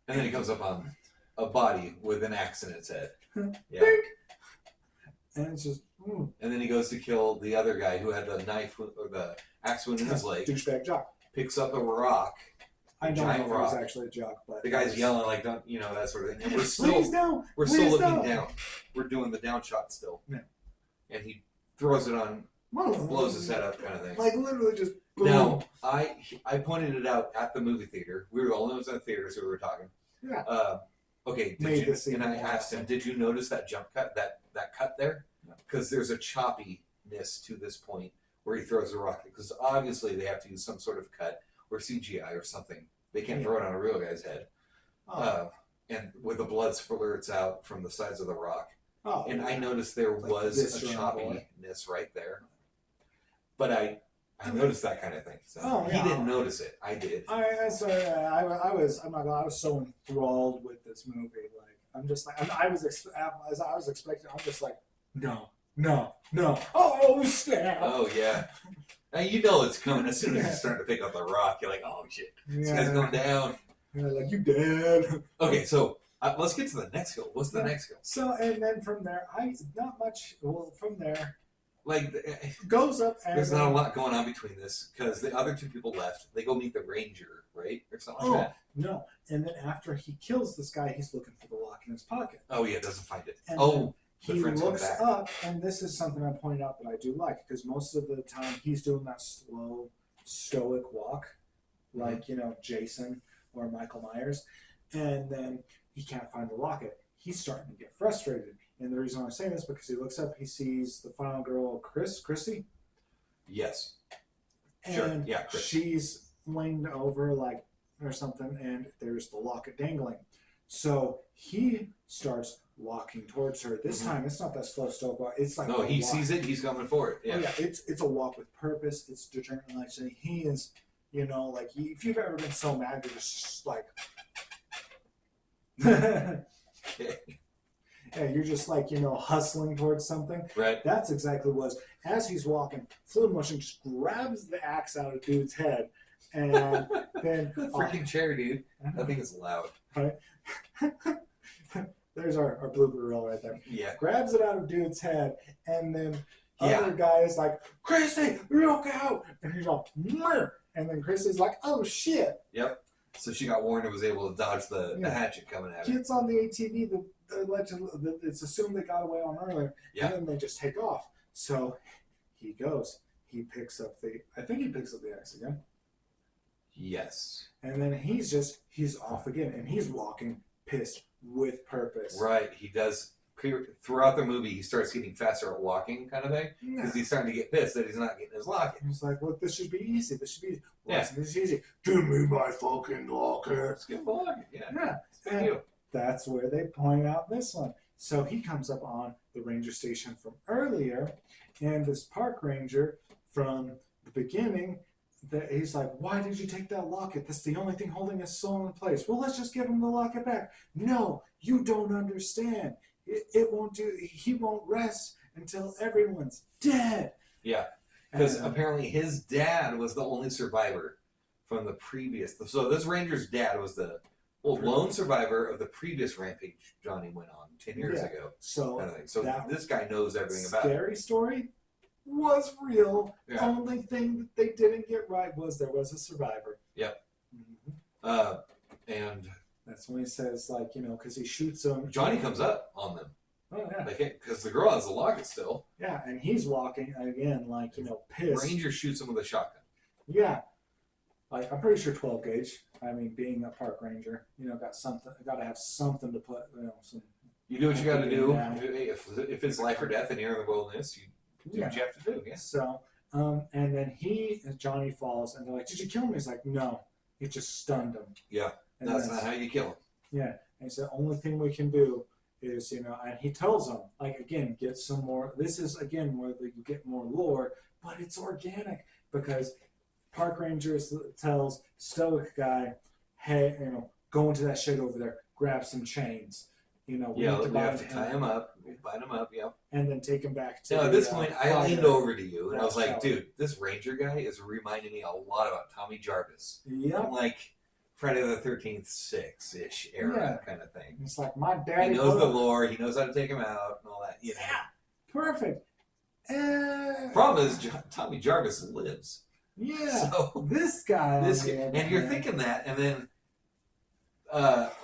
[SPEAKER 2] And then he comes up on a body with an axe in its head. Yeah.
[SPEAKER 1] Bink. And it's just...
[SPEAKER 2] And then he goes to kill the other guy who had the knife or the axe wound in his leg.
[SPEAKER 1] Douchebag Jock.
[SPEAKER 2] Picks up a rock.
[SPEAKER 1] I don't know if it was actually a Jock, but...
[SPEAKER 2] The guy's yelling don't, that sort of thing. And we're still...
[SPEAKER 1] Please no!
[SPEAKER 2] We're still looking down. We're doing the down shot still.
[SPEAKER 1] Yeah.
[SPEAKER 2] And he throws it on, blows his head up kind of thing.
[SPEAKER 1] Literally just boom.
[SPEAKER 2] Now, I pointed it out at the movie theater. We were the only ones in the theater, so we were talking.
[SPEAKER 1] Yeah.
[SPEAKER 2] Okay, and I asked him, did you notice that jump cut, that cut there? Because there's a choppiness to this point where he throws a rocket. Because obviously they have to use some sort of cut or CGI or something. They can't throw it on a real guy's head. And with the blood splurts out from the sides of the rock. And I noticed there was a choppiness right there. But I noticed that kind of thing. So he didn't notice it. I did.
[SPEAKER 1] I was so enthralled with this movie. I'm just like, I was expecting. I'm just like, no. Oh snap!
[SPEAKER 2] Oh yeah. Now you know it's coming as soon as you start to pick up the rock. You're like, oh shit, this guy's going down.
[SPEAKER 1] You're like, you dead.
[SPEAKER 2] Okay, so Let's get to the next hill. What's the next hill?
[SPEAKER 1] So, and then from there, not much. Well, from there,
[SPEAKER 2] Like,
[SPEAKER 1] goes up. And
[SPEAKER 2] there's not a lot going on between this because the other two people left. They go meet the ranger, right, or something like that.
[SPEAKER 1] No, and then after he kills this guy, he's looking for the lock in his pocket.
[SPEAKER 2] Oh yeah, doesn't find it.
[SPEAKER 1] And
[SPEAKER 2] the
[SPEAKER 1] he
[SPEAKER 2] friends come
[SPEAKER 1] looks
[SPEAKER 2] back.
[SPEAKER 1] up, and this is something I pointed out that I do like because most of the time he's doing that slow, stoic walk, like Jason or Michael Myers, and then he can't find the locket. He's starting to get frustrated, and the reason I'm saying this is because he looks up, he sees the final girl, Chrissy.
[SPEAKER 2] Yes.
[SPEAKER 1] And
[SPEAKER 2] Sure. Yeah. Chris.
[SPEAKER 1] she's leaned over or something, and there's the locket dangling. So he starts walking towards her. This time, it's not that slow, stoic walk. It's like
[SPEAKER 2] he sees it. He's coming for it. Yeah.
[SPEAKER 1] Oh, yeah. It's a walk with purpose. It's determination. He is, if you've ever been so mad, you're just like, yeah, you're just like hustling towards something.
[SPEAKER 2] Right.
[SPEAKER 1] That's exactly what it was. As he's walking, slow motion just grabs the axe out of dude's head, and then
[SPEAKER 2] freaking chair, dude. That thing is loud.
[SPEAKER 1] Right. There's our blooper reel right there.
[SPEAKER 2] Yeah.
[SPEAKER 1] Grabs it out of dude's head, and then other guy is like, Chrissy, look out! And he's all, Murr! And then Chrissy's like, oh shit!
[SPEAKER 2] Yep. So she got warned and was able to dodge the hatchet coming at her.
[SPEAKER 1] Gets on the ATV. It's assumed they got away on earlier,
[SPEAKER 2] Yeah.
[SPEAKER 1] and then they just take off. So he goes. He picks up the axe again.
[SPEAKER 2] Yes.
[SPEAKER 1] And then he's off again, and he's walking pissed with purpose.
[SPEAKER 2] Right. He does. Throughout the movie, he starts getting faster at walking, kind of thing, because he's starting to get pissed that he's not getting his locket.
[SPEAKER 1] He's like, "Look, this should be easy. This should be
[SPEAKER 2] Isn't
[SPEAKER 1] this easy? Give me my fucking locket."
[SPEAKER 2] Let's get the locket. Yeah.
[SPEAKER 1] And that's where they point out this one. So he comes up on the ranger station from earlier, and this park ranger from the beginning. He's like, why did you take that locket? That's the only thing holding us so in place. Well, let's just give him the locket back. No, you don't understand. It won't do. He won't rest until everyone's dead.
[SPEAKER 2] Yeah, because apparently his dad was the only survivor from the previous. So this ranger's dad was the lone survivor of the previous rampage Johnny went on 10 years ago.
[SPEAKER 1] So,
[SPEAKER 2] kind of thing. So this guy knows everything about it.
[SPEAKER 1] Scary story was real.
[SPEAKER 2] Yeah.
[SPEAKER 1] Only thing that they didn't get right was there was a survivor.
[SPEAKER 2] Yep. And
[SPEAKER 1] that's when he says, because he shoots them.
[SPEAKER 2] Johnny comes up on them.
[SPEAKER 1] Oh, yeah.
[SPEAKER 2] Because the girl has the locket still.
[SPEAKER 1] Yeah, and he's walking, again, pissed.
[SPEAKER 2] Ranger shoots him with a shotgun.
[SPEAKER 1] Yeah. I'm pretty sure 12 gauge. I mean, being a park ranger, got to have something to put, some.
[SPEAKER 2] You do what you got to do.
[SPEAKER 1] Yeah.
[SPEAKER 2] If it's life or death and you're in the wilderness, you do what you have to do. Yeah.
[SPEAKER 1] So, and then Johnny falls, and they're like, "Did you kill him?" He's like, "No, it just stunned him."
[SPEAKER 2] Yeah,
[SPEAKER 1] and
[SPEAKER 2] that's not how you kill him.
[SPEAKER 1] Yeah, and so the only thing we can do is, and he tells them, again, get some more. This is again where you get more lore, but it's organic because park ranger tells stoic guy, "Hey, go into that shed over there, grab some chains." We have to tie him up, bind him up, and then take him back to.
[SPEAKER 2] Now, at this point, I leaned over to you and I was like,
[SPEAKER 1] shower.
[SPEAKER 2] dude, this ranger guy is reminding me a lot about Tommy Jarvis.
[SPEAKER 1] Yep.
[SPEAKER 2] Like Friday the 13th 6-ish era kind of thing.
[SPEAKER 1] It's like my daddy.
[SPEAKER 2] He knows the lore, he knows how to take him out and all that.
[SPEAKER 1] Yeah, perfect.
[SPEAKER 2] Problem is, Tommy Jarvis lives.
[SPEAKER 1] Yeah.
[SPEAKER 2] So
[SPEAKER 1] this guy.
[SPEAKER 2] And you're thinking that, and then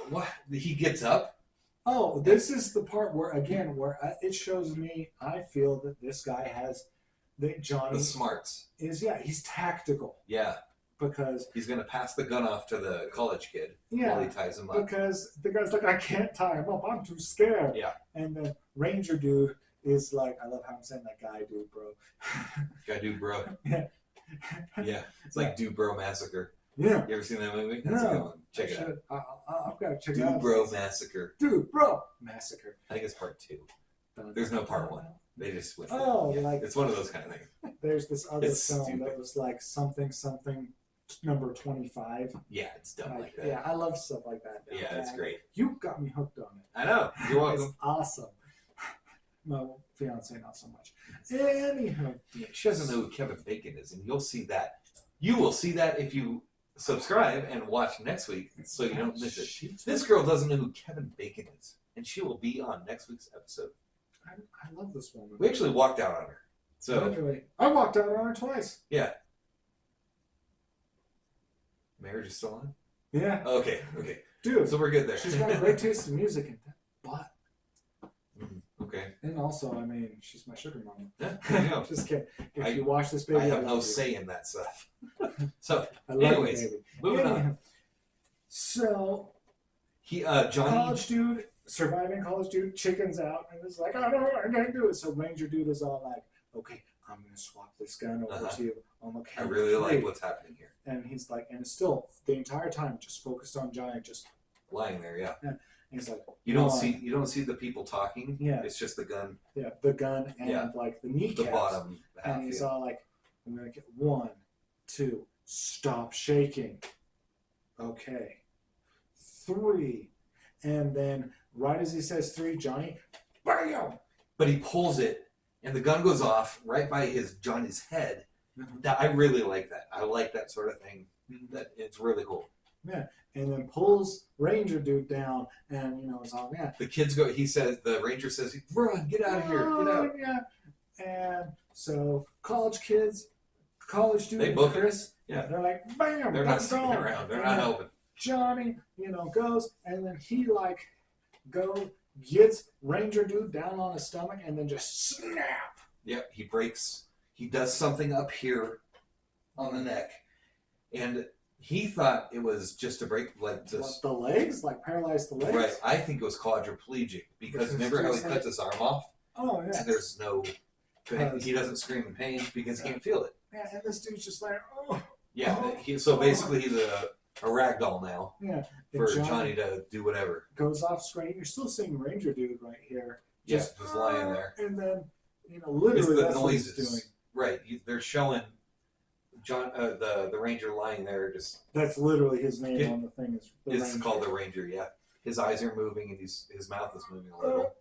[SPEAKER 2] what? He gets up.
[SPEAKER 1] Oh, this is the part where it shows me. I feel that this guy has Johnny
[SPEAKER 2] The smarts.
[SPEAKER 1] He's tactical.
[SPEAKER 2] Yeah.
[SPEAKER 1] Because
[SPEAKER 2] he's gonna pass the gun off to the college kid while he ties him up.
[SPEAKER 1] Because the guy's like, I can't tie him up. I'm too scared.
[SPEAKER 2] Yeah.
[SPEAKER 1] And the ranger dude is like, I love how I'm saying that guy dude, bro.
[SPEAKER 2] Guy dude, bro.
[SPEAKER 1] Yeah.
[SPEAKER 2] Yeah. It's like Dude Bro Massacre.
[SPEAKER 1] Yeah.
[SPEAKER 2] You ever seen that movie? That's a good one. Check it out.
[SPEAKER 1] I've got to check it out.
[SPEAKER 2] Dude Bro Massacre.
[SPEAKER 1] Dude Bro Massacre.
[SPEAKER 2] I think it's part 2. There's no part 1. They just went. It's one of those kind of things.
[SPEAKER 1] There's this other film that was like something number 25.
[SPEAKER 2] Yeah, it's dumb like that.
[SPEAKER 1] Yeah, I love stuff like that.
[SPEAKER 2] Yeah, it's great.
[SPEAKER 1] You got me hooked on it.
[SPEAKER 2] I know. You're welcome.
[SPEAKER 1] It's awesome. My fiance, not so much. Anyhow,
[SPEAKER 2] she doesn't know who Kevin Bacon is, and you'll see that. You will see that if you subscribe and watch next week so you don't miss it.
[SPEAKER 1] She
[SPEAKER 2] This girl doesn't know who Kevin Bacon is, and she will be on next week's episode.
[SPEAKER 1] I love this woman.
[SPEAKER 2] We actually walked out on her. So
[SPEAKER 1] literally, I walked out on her twice.
[SPEAKER 2] yeah. Marriage is still on?
[SPEAKER 1] Yeah.
[SPEAKER 2] Okay.
[SPEAKER 1] Dude,
[SPEAKER 2] So we're good there.
[SPEAKER 1] she's got a great taste in music and that butt.
[SPEAKER 2] Okay.
[SPEAKER 1] And also, I mean, she's my sugar mama.
[SPEAKER 2] Yeah, there you go.
[SPEAKER 1] Just kidding. If
[SPEAKER 2] I-
[SPEAKER 1] you watch this baby,
[SPEAKER 2] I have no
[SPEAKER 1] love you.
[SPEAKER 2] say in that stuff. So
[SPEAKER 1] I love
[SPEAKER 2] anyways,
[SPEAKER 1] you, baby.
[SPEAKER 2] moving on.
[SPEAKER 1] Anyhow, so,
[SPEAKER 2] Johnny.
[SPEAKER 1] college dude, surviving college dude, chickens out, and it's like, I can't do it. So Ranger dude is all like, okay, I'm going to swap this gun over to you. I'm okay.
[SPEAKER 2] I really like what's happening here.
[SPEAKER 1] And he's like, and it's still the entire time just focused on Johnny, just
[SPEAKER 2] Lying there, yeah.
[SPEAKER 1] and he's like,
[SPEAKER 2] You don't
[SPEAKER 1] one,
[SPEAKER 2] see the people talking.
[SPEAKER 1] Yeah.
[SPEAKER 2] It's just the gun,
[SPEAKER 1] yeah, the gun and
[SPEAKER 2] Yeah.
[SPEAKER 1] like the
[SPEAKER 2] the
[SPEAKER 1] kneecaps.
[SPEAKER 2] bottom half.
[SPEAKER 1] And he's
[SPEAKER 2] Yeah.
[SPEAKER 1] all like, I'm gonna get 1, 2, stop shaking. Okay. 3. And then right as he says 3, Johnny, bam!
[SPEAKER 2] But he pulls it, and the gun goes off right by Johnny's head. That I really like that. I like that sort of thing. That it's really cool.
[SPEAKER 1] Yeah. And then pulls Ranger dude down, and it's all
[SPEAKER 2] The kids go. The ranger says, "Run, get out of here, get out."
[SPEAKER 1] Yeah. And so college kids, college dude,
[SPEAKER 2] They
[SPEAKER 1] and
[SPEAKER 2] book it.
[SPEAKER 1] Chris,
[SPEAKER 2] Yeah.
[SPEAKER 1] they're like, bam,
[SPEAKER 2] They're not
[SPEAKER 1] let's
[SPEAKER 2] sticking
[SPEAKER 1] go.
[SPEAKER 2] around. They're
[SPEAKER 1] And
[SPEAKER 2] not
[SPEAKER 1] then
[SPEAKER 2] helping.
[SPEAKER 1] Johnny, goes, and then he gets Ranger dude down on his stomach, and then just snap.
[SPEAKER 2] Yep, he breaks. He does something up here on the neck, and he thought it was just a break, like just
[SPEAKER 1] What, the legs, like paralyzed the legs.
[SPEAKER 2] right. I think it was quadriplegic because
[SPEAKER 1] Because
[SPEAKER 2] remember how he
[SPEAKER 1] it's
[SPEAKER 2] cuts his arm off?
[SPEAKER 1] Oh yeah.
[SPEAKER 2] And there's no. He doesn't scream in pain because he can't feel it.
[SPEAKER 1] Yeah, and this dude's just like, oh.
[SPEAKER 2] Yeah.
[SPEAKER 1] Oh.
[SPEAKER 2] So basically, he's a rag doll now
[SPEAKER 1] Yeah.
[SPEAKER 2] for
[SPEAKER 1] And
[SPEAKER 2] Johnny to do whatever.
[SPEAKER 1] goes off screen. You're still seeing Ranger dude right here.
[SPEAKER 2] Just lying there.
[SPEAKER 1] And then,
[SPEAKER 2] It's
[SPEAKER 1] literally
[SPEAKER 2] the
[SPEAKER 1] that's what he's
[SPEAKER 2] noises.
[SPEAKER 1] doing.
[SPEAKER 2] Right. They're showing the ranger lying there. Just
[SPEAKER 1] That's literally his name on the thing. Is the
[SPEAKER 2] it's
[SPEAKER 1] Ranger.
[SPEAKER 2] called the ranger. Yeah. His eyes are moving and his mouth is moving a little.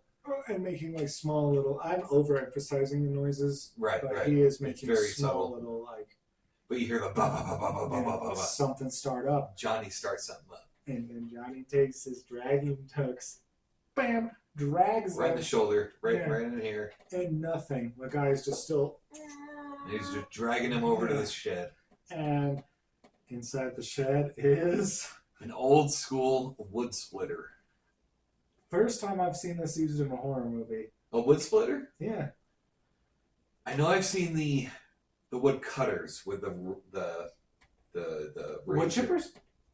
[SPEAKER 1] And making like small little. I'm overemphasizing the noises,
[SPEAKER 2] Right.
[SPEAKER 1] but
[SPEAKER 2] Right.
[SPEAKER 1] he is
[SPEAKER 2] It's
[SPEAKER 1] making
[SPEAKER 2] very
[SPEAKER 1] small
[SPEAKER 2] subtle.
[SPEAKER 1] little like
[SPEAKER 2] But you hear the ba ba ba ba ba ba ba ba ba.
[SPEAKER 1] something start up,
[SPEAKER 2] Johnny starts something up.
[SPEAKER 1] and then Johnny takes his dragging hooks, bam, drags
[SPEAKER 2] Right in
[SPEAKER 1] them,
[SPEAKER 2] the shoulder. Right.
[SPEAKER 1] Yeah.
[SPEAKER 2] Right in here.
[SPEAKER 1] and nothing. The guy's just still.
[SPEAKER 2] And he's just dragging him over to this shed.
[SPEAKER 1] And inside the shed is
[SPEAKER 2] An old school wood splitter.
[SPEAKER 1] first time I've seen this used in a horror movie.
[SPEAKER 2] A wood splitter?
[SPEAKER 1] Yeah.
[SPEAKER 2] I know I've seen the wood cutters with the
[SPEAKER 1] Wood
[SPEAKER 2] razor.
[SPEAKER 1] chippers?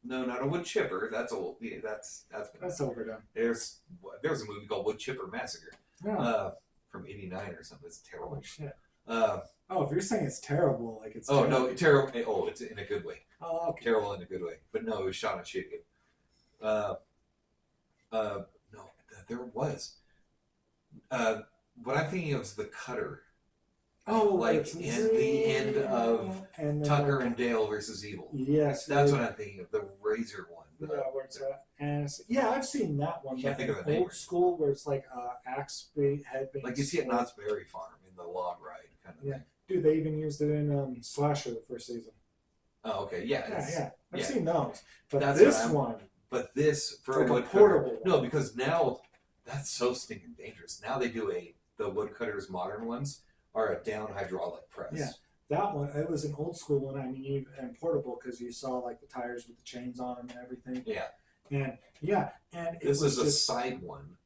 [SPEAKER 2] No, not a wood chipper. That's old. Yeah, that's
[SPEAKER 1] That's overdone.
[SPEAKER 2] there's a movie called Wood Chipper Massacre
[SPEAKER 1] Yeah.
[SPEAKER 2] from '89 or something. It's terrible.
[SPEAKER 1] Holy shit.
[SPEAKER 2] Uh,
[SPEAKER 1] Oh, if you're saying it's terrible, like it's
[SPEAKER 2] oh
[SPEAKER 1] terrible.
[SPEAKER 2] no, terrible. Oh, it's in a good way.
[SPEAKER 1] Oh, okay.
[SPEAKER 2] Terrible in a good way. But no, it was shot on shaken. No, there was. What I'm thinking of is the cutter.
[SPEAKER 1] Oh,
[SPEAKER 2] Like
[SPEAKER 1] it's
[SPEAKER 2] in the end of
[SPEAKER 1] and then
[SPEAKER 2] Tucker and Dale versus Evil.
[SPEAKER 1] yes,
[SPEAKER 2] That's what I'm thinking of. The razor one.
[SPEAKER 1] Yeah, where it's at. And yeah, I've seen that one.
[SPEAKER 2] Can't
[SPEAKER 1] but
[SPEAKER 2] think of
[SPEAKER 1] in
[SPEAKER 2] the name.
[SPEAKER 1] old school where it's like axe bait, head bait.
[SPEAKER 2] Like you see at Knott's Berry Farm in the log ride kind of
[SPEAKER 1] Yeah.
[SPEAKER 2] thing.
[SPEAKER 1] Dude, they even used it in Slasher the first season.
[SPEAKER 2] Oh, okay. Yeah.
[SPEAKER 1] Yeah. I've
[SPEAKER 2] yeah.
[SPEAKER 1] seen those. But
[SPEAKER 2] That's
[SPEAKER 1] this
[SPEAKER 2] what I'm-
[SPEAKER 1] one,
[SPEAKER 2] But this for
[SPEAKER 1] it's
[SPEAKER 2] a
[SPEAKER 1] like a
[SPEAKER 2] woodcutter.
[SPEAKER 1] portable one.
[SPEAKER 2] No, because now that's so stinking dangerous. Now they do the woodcutters modern ones are a down hydraulic press.
[SPEAKER 1] Yeah. That one, it was an old school one, I mean, and portable because you saw like the tires with the chains on them and everything.
[SPEAKER 2] Yeah.
[SPEAKER 1] And yeah, and it
[SPEAKER 2] This
[SPEAKER 1] was
[SPEAKER 2] is a
[SPEAKER 1] just,
[SPEAKER 2] side one.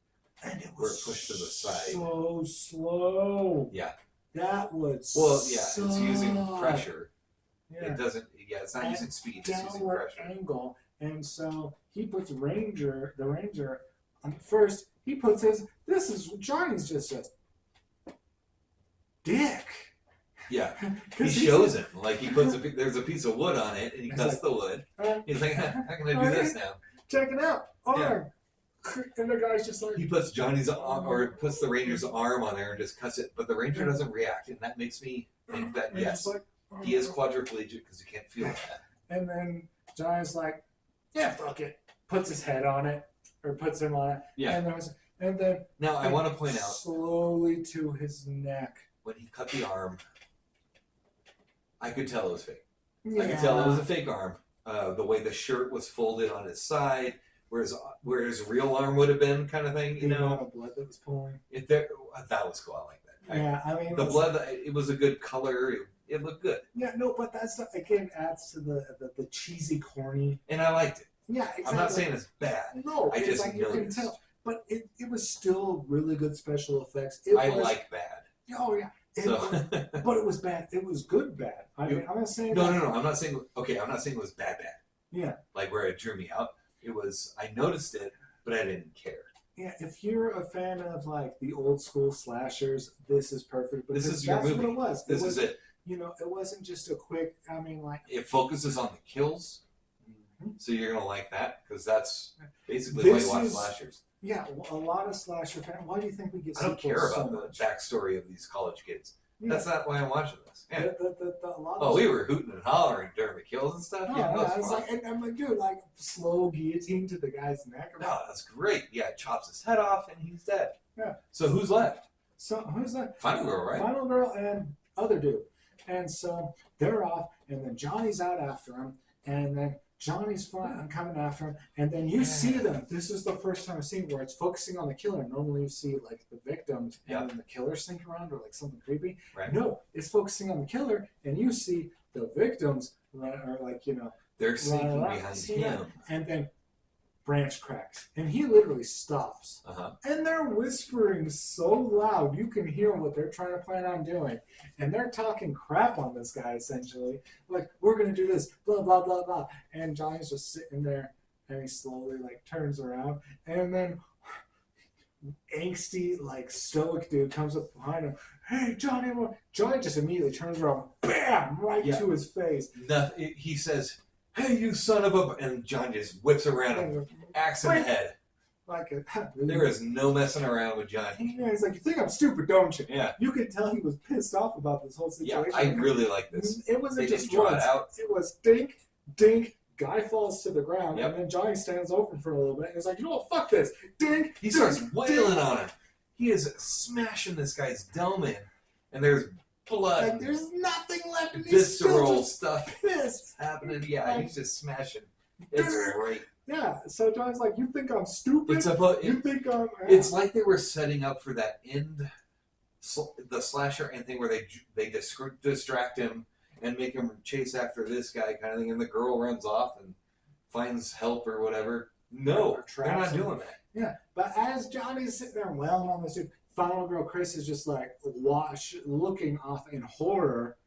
[SPEAKER 1] and it
[SPEAKER 2] where
[SPEAKER 1] was
[SPEAKER 2] it pushed to the side.
[SPEAKER 1] so slow.
[SPEAKER 2] Yeah.
[SPEAKER 1] That was
[SPEAKER 2] Well, yeah, it's using
[SPEAKER 1] suck.
[SPEAKER 2] pressure.
[SPEAKER 1] Yeah.
[SPEAKER 2] It doesn't. Yeah, it's not
[SPEAKER 1] And
[SPEAKER 2] using speed. It's using
[SPEAKER 1] Downward
[SPEAKER 2] pressure.
[SPEAKER 1] angle, and so he puts the Ranger first. He puts his. This is Johnny's just a dick.
[SPEAKER 2] Yeah. He
[SPEAKER 1] 'Cause he's
[SPEAKER 2] shows him like he puts there's a piece of wood on it and he
[SPEAKER 1] He's
[SPEAKER 2] cuts
[SPEAKER 1] like,
[SPEAKER 2] the wood. He's like, how can I do
[SPEAKER 1] Okay.
[SPEAKER 2] this now?
[SPEAKER 1] Check it out, arm. And the guy's just like,
[SPEAKER 2] He puts Johnny's arm or puts the Ranger's arm on there and just cuts it, but the Ranger
[SPEAKER 1] Yeah.
[SPEAKER 2] doesn't react, and that makes me think that
[SPEAKER 1] and
[SPEAKER 2] yes,
[SPEAKER 1] just like,
[SPEAKER 2] he is quadriplegic because he can't feel that.
[SPEAKER 1] And then Johnny's like, yeah, fuck it. Puts his head on it, or puts him on it.
[SPEAKER 2] Yeah.
[SPEAKER 1] And then
[SPEAKER 2] Now I want to point out
[SPEAKER 1] slowly to his neck.
[SPEAKER 2] when he cut the arm, I could tell it was fake.
[SPEAKER 1] Yeah.
[SPEAKER 2] I could tell it was a fake arm. the way the shirt was folded on his side, where his real arm would have been, kind of thing. You
[SPEAKER 1] The
[SPEAKER 2] know,
[SPEAKER 1] amount of blood that was pulling.
[SPEAKER 2] That was cool. I like that.
[SPEAKER 1] Yeah, I mean,
[SPEAKER 2] The blood. It was a good color. It looked good.
[SPEAKER 1] Yeah, no, but that's again adds to the cheesy, corny.
[SPEAKER 2] And I liked it.
[SPEAKER 1] Yeah, exactly.
[SPEAKER 2] I'm not saying it's bad.
[SPEAKER 1] No,
[SPEAKER 2] I
[SPEAKER 1] it's
[SPEAKER 2] just
[SPEAKER 1] like you can
[SPEAKER 2] noticed.
[SPEAKER 1] tell, but it was still really good special effects.
[SPEAKER 2] I like bad.
[SPEAKER 1] Oh yeah,
[SPEAKER 2] So
[SPEAKER 1] but it was bad. It was good bad. I mean, I'm not saying
[SPEAKER 2] no. I'm not saying okay. I'm not saying it was bad.
[SPEAKER 1] Yeah,
[SPEAKER 2] Like where it drew me out. It was. I noticed it, but I didn't care.
[SPEAKER 1] yeah. If you're a fan of like the old school slashers, this is perfect.
[SPEAKER 2] This is your movie.
[SPEAKER 1] What it was.
[SPEAKER 2] This is it.
[SPEAKER 1] You know, it wasn't just a quick. I mean, like
[SPEAKER 2] It focuses on the kills, so you're gonna like that because that's basically
[SPEAKER 1] This
[SPEAKER 2] why you watch
[SPEAKER 1] is-
[SPEAKER 2] slashers.
[SPEAKER 1] yeah, a lot of slasher fans. Why do you think we get?
[SPEAKER 2] I don't
[SPEAKER 1] sequels
[SPEAKER 2] care
[SPEAKER 1] so
[SPEAKER 2] about
[SPEAKER 1] much?
[SPEAKER 2] the backstory of these college kids.
[SPEAKER 1] Yeah.
[SPEAKER 2] That's not why I'm watching this. Yeah.
[SPEAKER 1] A lot
[SPEAKER 2] Oh,
[SPEAKER 1] of
[SPEAKER 2] we were hooting and hollering during the kills and stuff.
[SPEAKER 1] Oh,
[SPEAKER 2] Yeah, that
[SPEAKER 1] yeah,
[SPEAKER 2] was
[SPEAKER 1] it's
[SPEAKER 2] fun.
[SPEAKER 1] like, and I'm like, dude, like slow guillotine to the guy's neck. I'm
[SPEAKER 2] No,
[SPEAKER 1] like,
[SPEAKER 2] that's great. Yeah, chops his head off and he's dead.
[SPEAKER 1] Yeah.
[SPEAKER 2] So who's left?
[SPEAKER 1] So who's that?
[SPEAKER 2] Final girl, right?
[SPEAKER 1] Final girl and other dude. And so they're off, and then Johnny's out after him, and then Johnny's coming after him, and then you see them. This is the first time I've seen where it's focusing on the killer. Normally you see like the victims and then the killer sink around or like something creepy.
[SPEAKER 2] Right.
[SPEAKER 1] No, it's focusing on the killer, and you see the victims are like, you know,
[SPEAKER 2] They're sneaking
[SPEAKER 1] right,
[SPEAKER 2] behind
[SPEAKER 1] see that?
[SPEAKER 2] him.
[SPEAKER 1] And then branch cracks, and he literally stops.
[SPEAKER 2] Uh-huh.
[SPEAKER 1] And they're whispering so loud you can hear what they're trying to plan on doing, and they're talking crap on this guy essentially. Like, we're gonna do this, blah blah blah blah. And Johnny's just sitting there, and he slowly like turns around, and then angsty like stoic dude comes up behind him. Hey Johnny! Johnny just immediately turns around, bam, right to his face.
[SPEAKER 2] He says, "Hey, you son of a!" And John just whips around him, axe in the head.
[SPEAKER 1] Like
[SPEAKER 2] There is no messing around with Johnny.
[SPEAKER 1] Yeah, he's like, you think I'm stupid, don't you?
[SPEAKER 2] Yeah.
[SPEAKER 1] You could tell he was pissed off about this whole situation.
[SPEAKER 2] Yeah, I really like this.
[SPEAKER 1] It wasn't
[SPEAKER 2] They
[SPEAKER 1] just
[SPEAKER 2] didn't draw it
[SPEAKER 1] once.
[SPEAKER 2] out.
[SPEAKER 1] It was dink, dink. Guy falls to the ground,
[SPEAKER 2] Yep.
[SPEAKER 1] and then Johnny stands open for a little bit. And he's like, you know what? Fuck this. Dink.
[SPEAKER 2] He
[SPEAKER 1] dink,
[SPEAKER 2] starts
[SPEAKER 1] dink.
[SPEAKER 2] wailing on him. He is smashing this guy's dome in, and there's blood,
[SPEAKER 1] Like, there's nothing left, and he's still
[SPEAKER 2] visceral
[SPEAKER 1] just
[SPEAKER 2] stuff
[SPEAKER 1] pissed.
[SPEAKER 2] happening. Yeah,
[SPEAKER 1] Like,
[SPEAKER 2] he's just smashing. It's great.
[SPEAKER 1] Yeah. So Johnny's like, you think I'm stupid?
[SPEAKER 2] It's about.
[SPEAKER 1] You think I'm?
[SPEAKER 2] It's like they were setting up for that end, the slasher end thing where they distract him and make him chase after this guy kind of thing, and the girl runs off and finds help or whatever. No,
[SPEAKER 1] Or
[SPEAKER 2] they're not
[SPEAKER 1] traps him.
[SPEAKER 2] doing that.
[SPEAKER 1] Yeah, but as Johnny's sitting there wailing on this dude, Final Girl Chris is just like looking off in horror,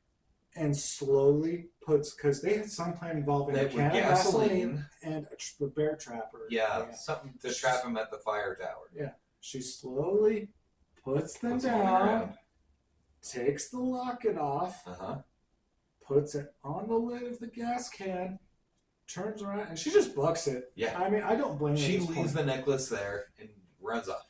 [SPEAKER 1] and slowly puts, because they had some plan involving a
[SPEAKER 2] That with
[SPEAKER 1] can of
[SPEAKER 2] gasoline.
[SPEAKER 1] gasoline and a bear trapper.
[SPEAKER 2] Yeah, something to trap him at the fire tower.
[SPEAKER 1] Yeah, she slowly puts them
[SPEAKER 2] Puts him on the
[SPEAKER 1] down,
[SPEAKER 2] ground.
[SPEAKER 1] takes the locket off,
[SPEAKER 2] Uh-huh.
[SPEAKER 1] puts it on the lid of the gas can, turns around, and she just bucks it.
[SPEAKER 2] Yeah.
[SPEAKER 1] I mean, I don't blame her.
[SPEAKER 2] She
[SPEAKER 1] at this
[SPEAKER 2] leaves
[SPEAKER 1] point.
[SPEAKER 2] the necklace there and runs off.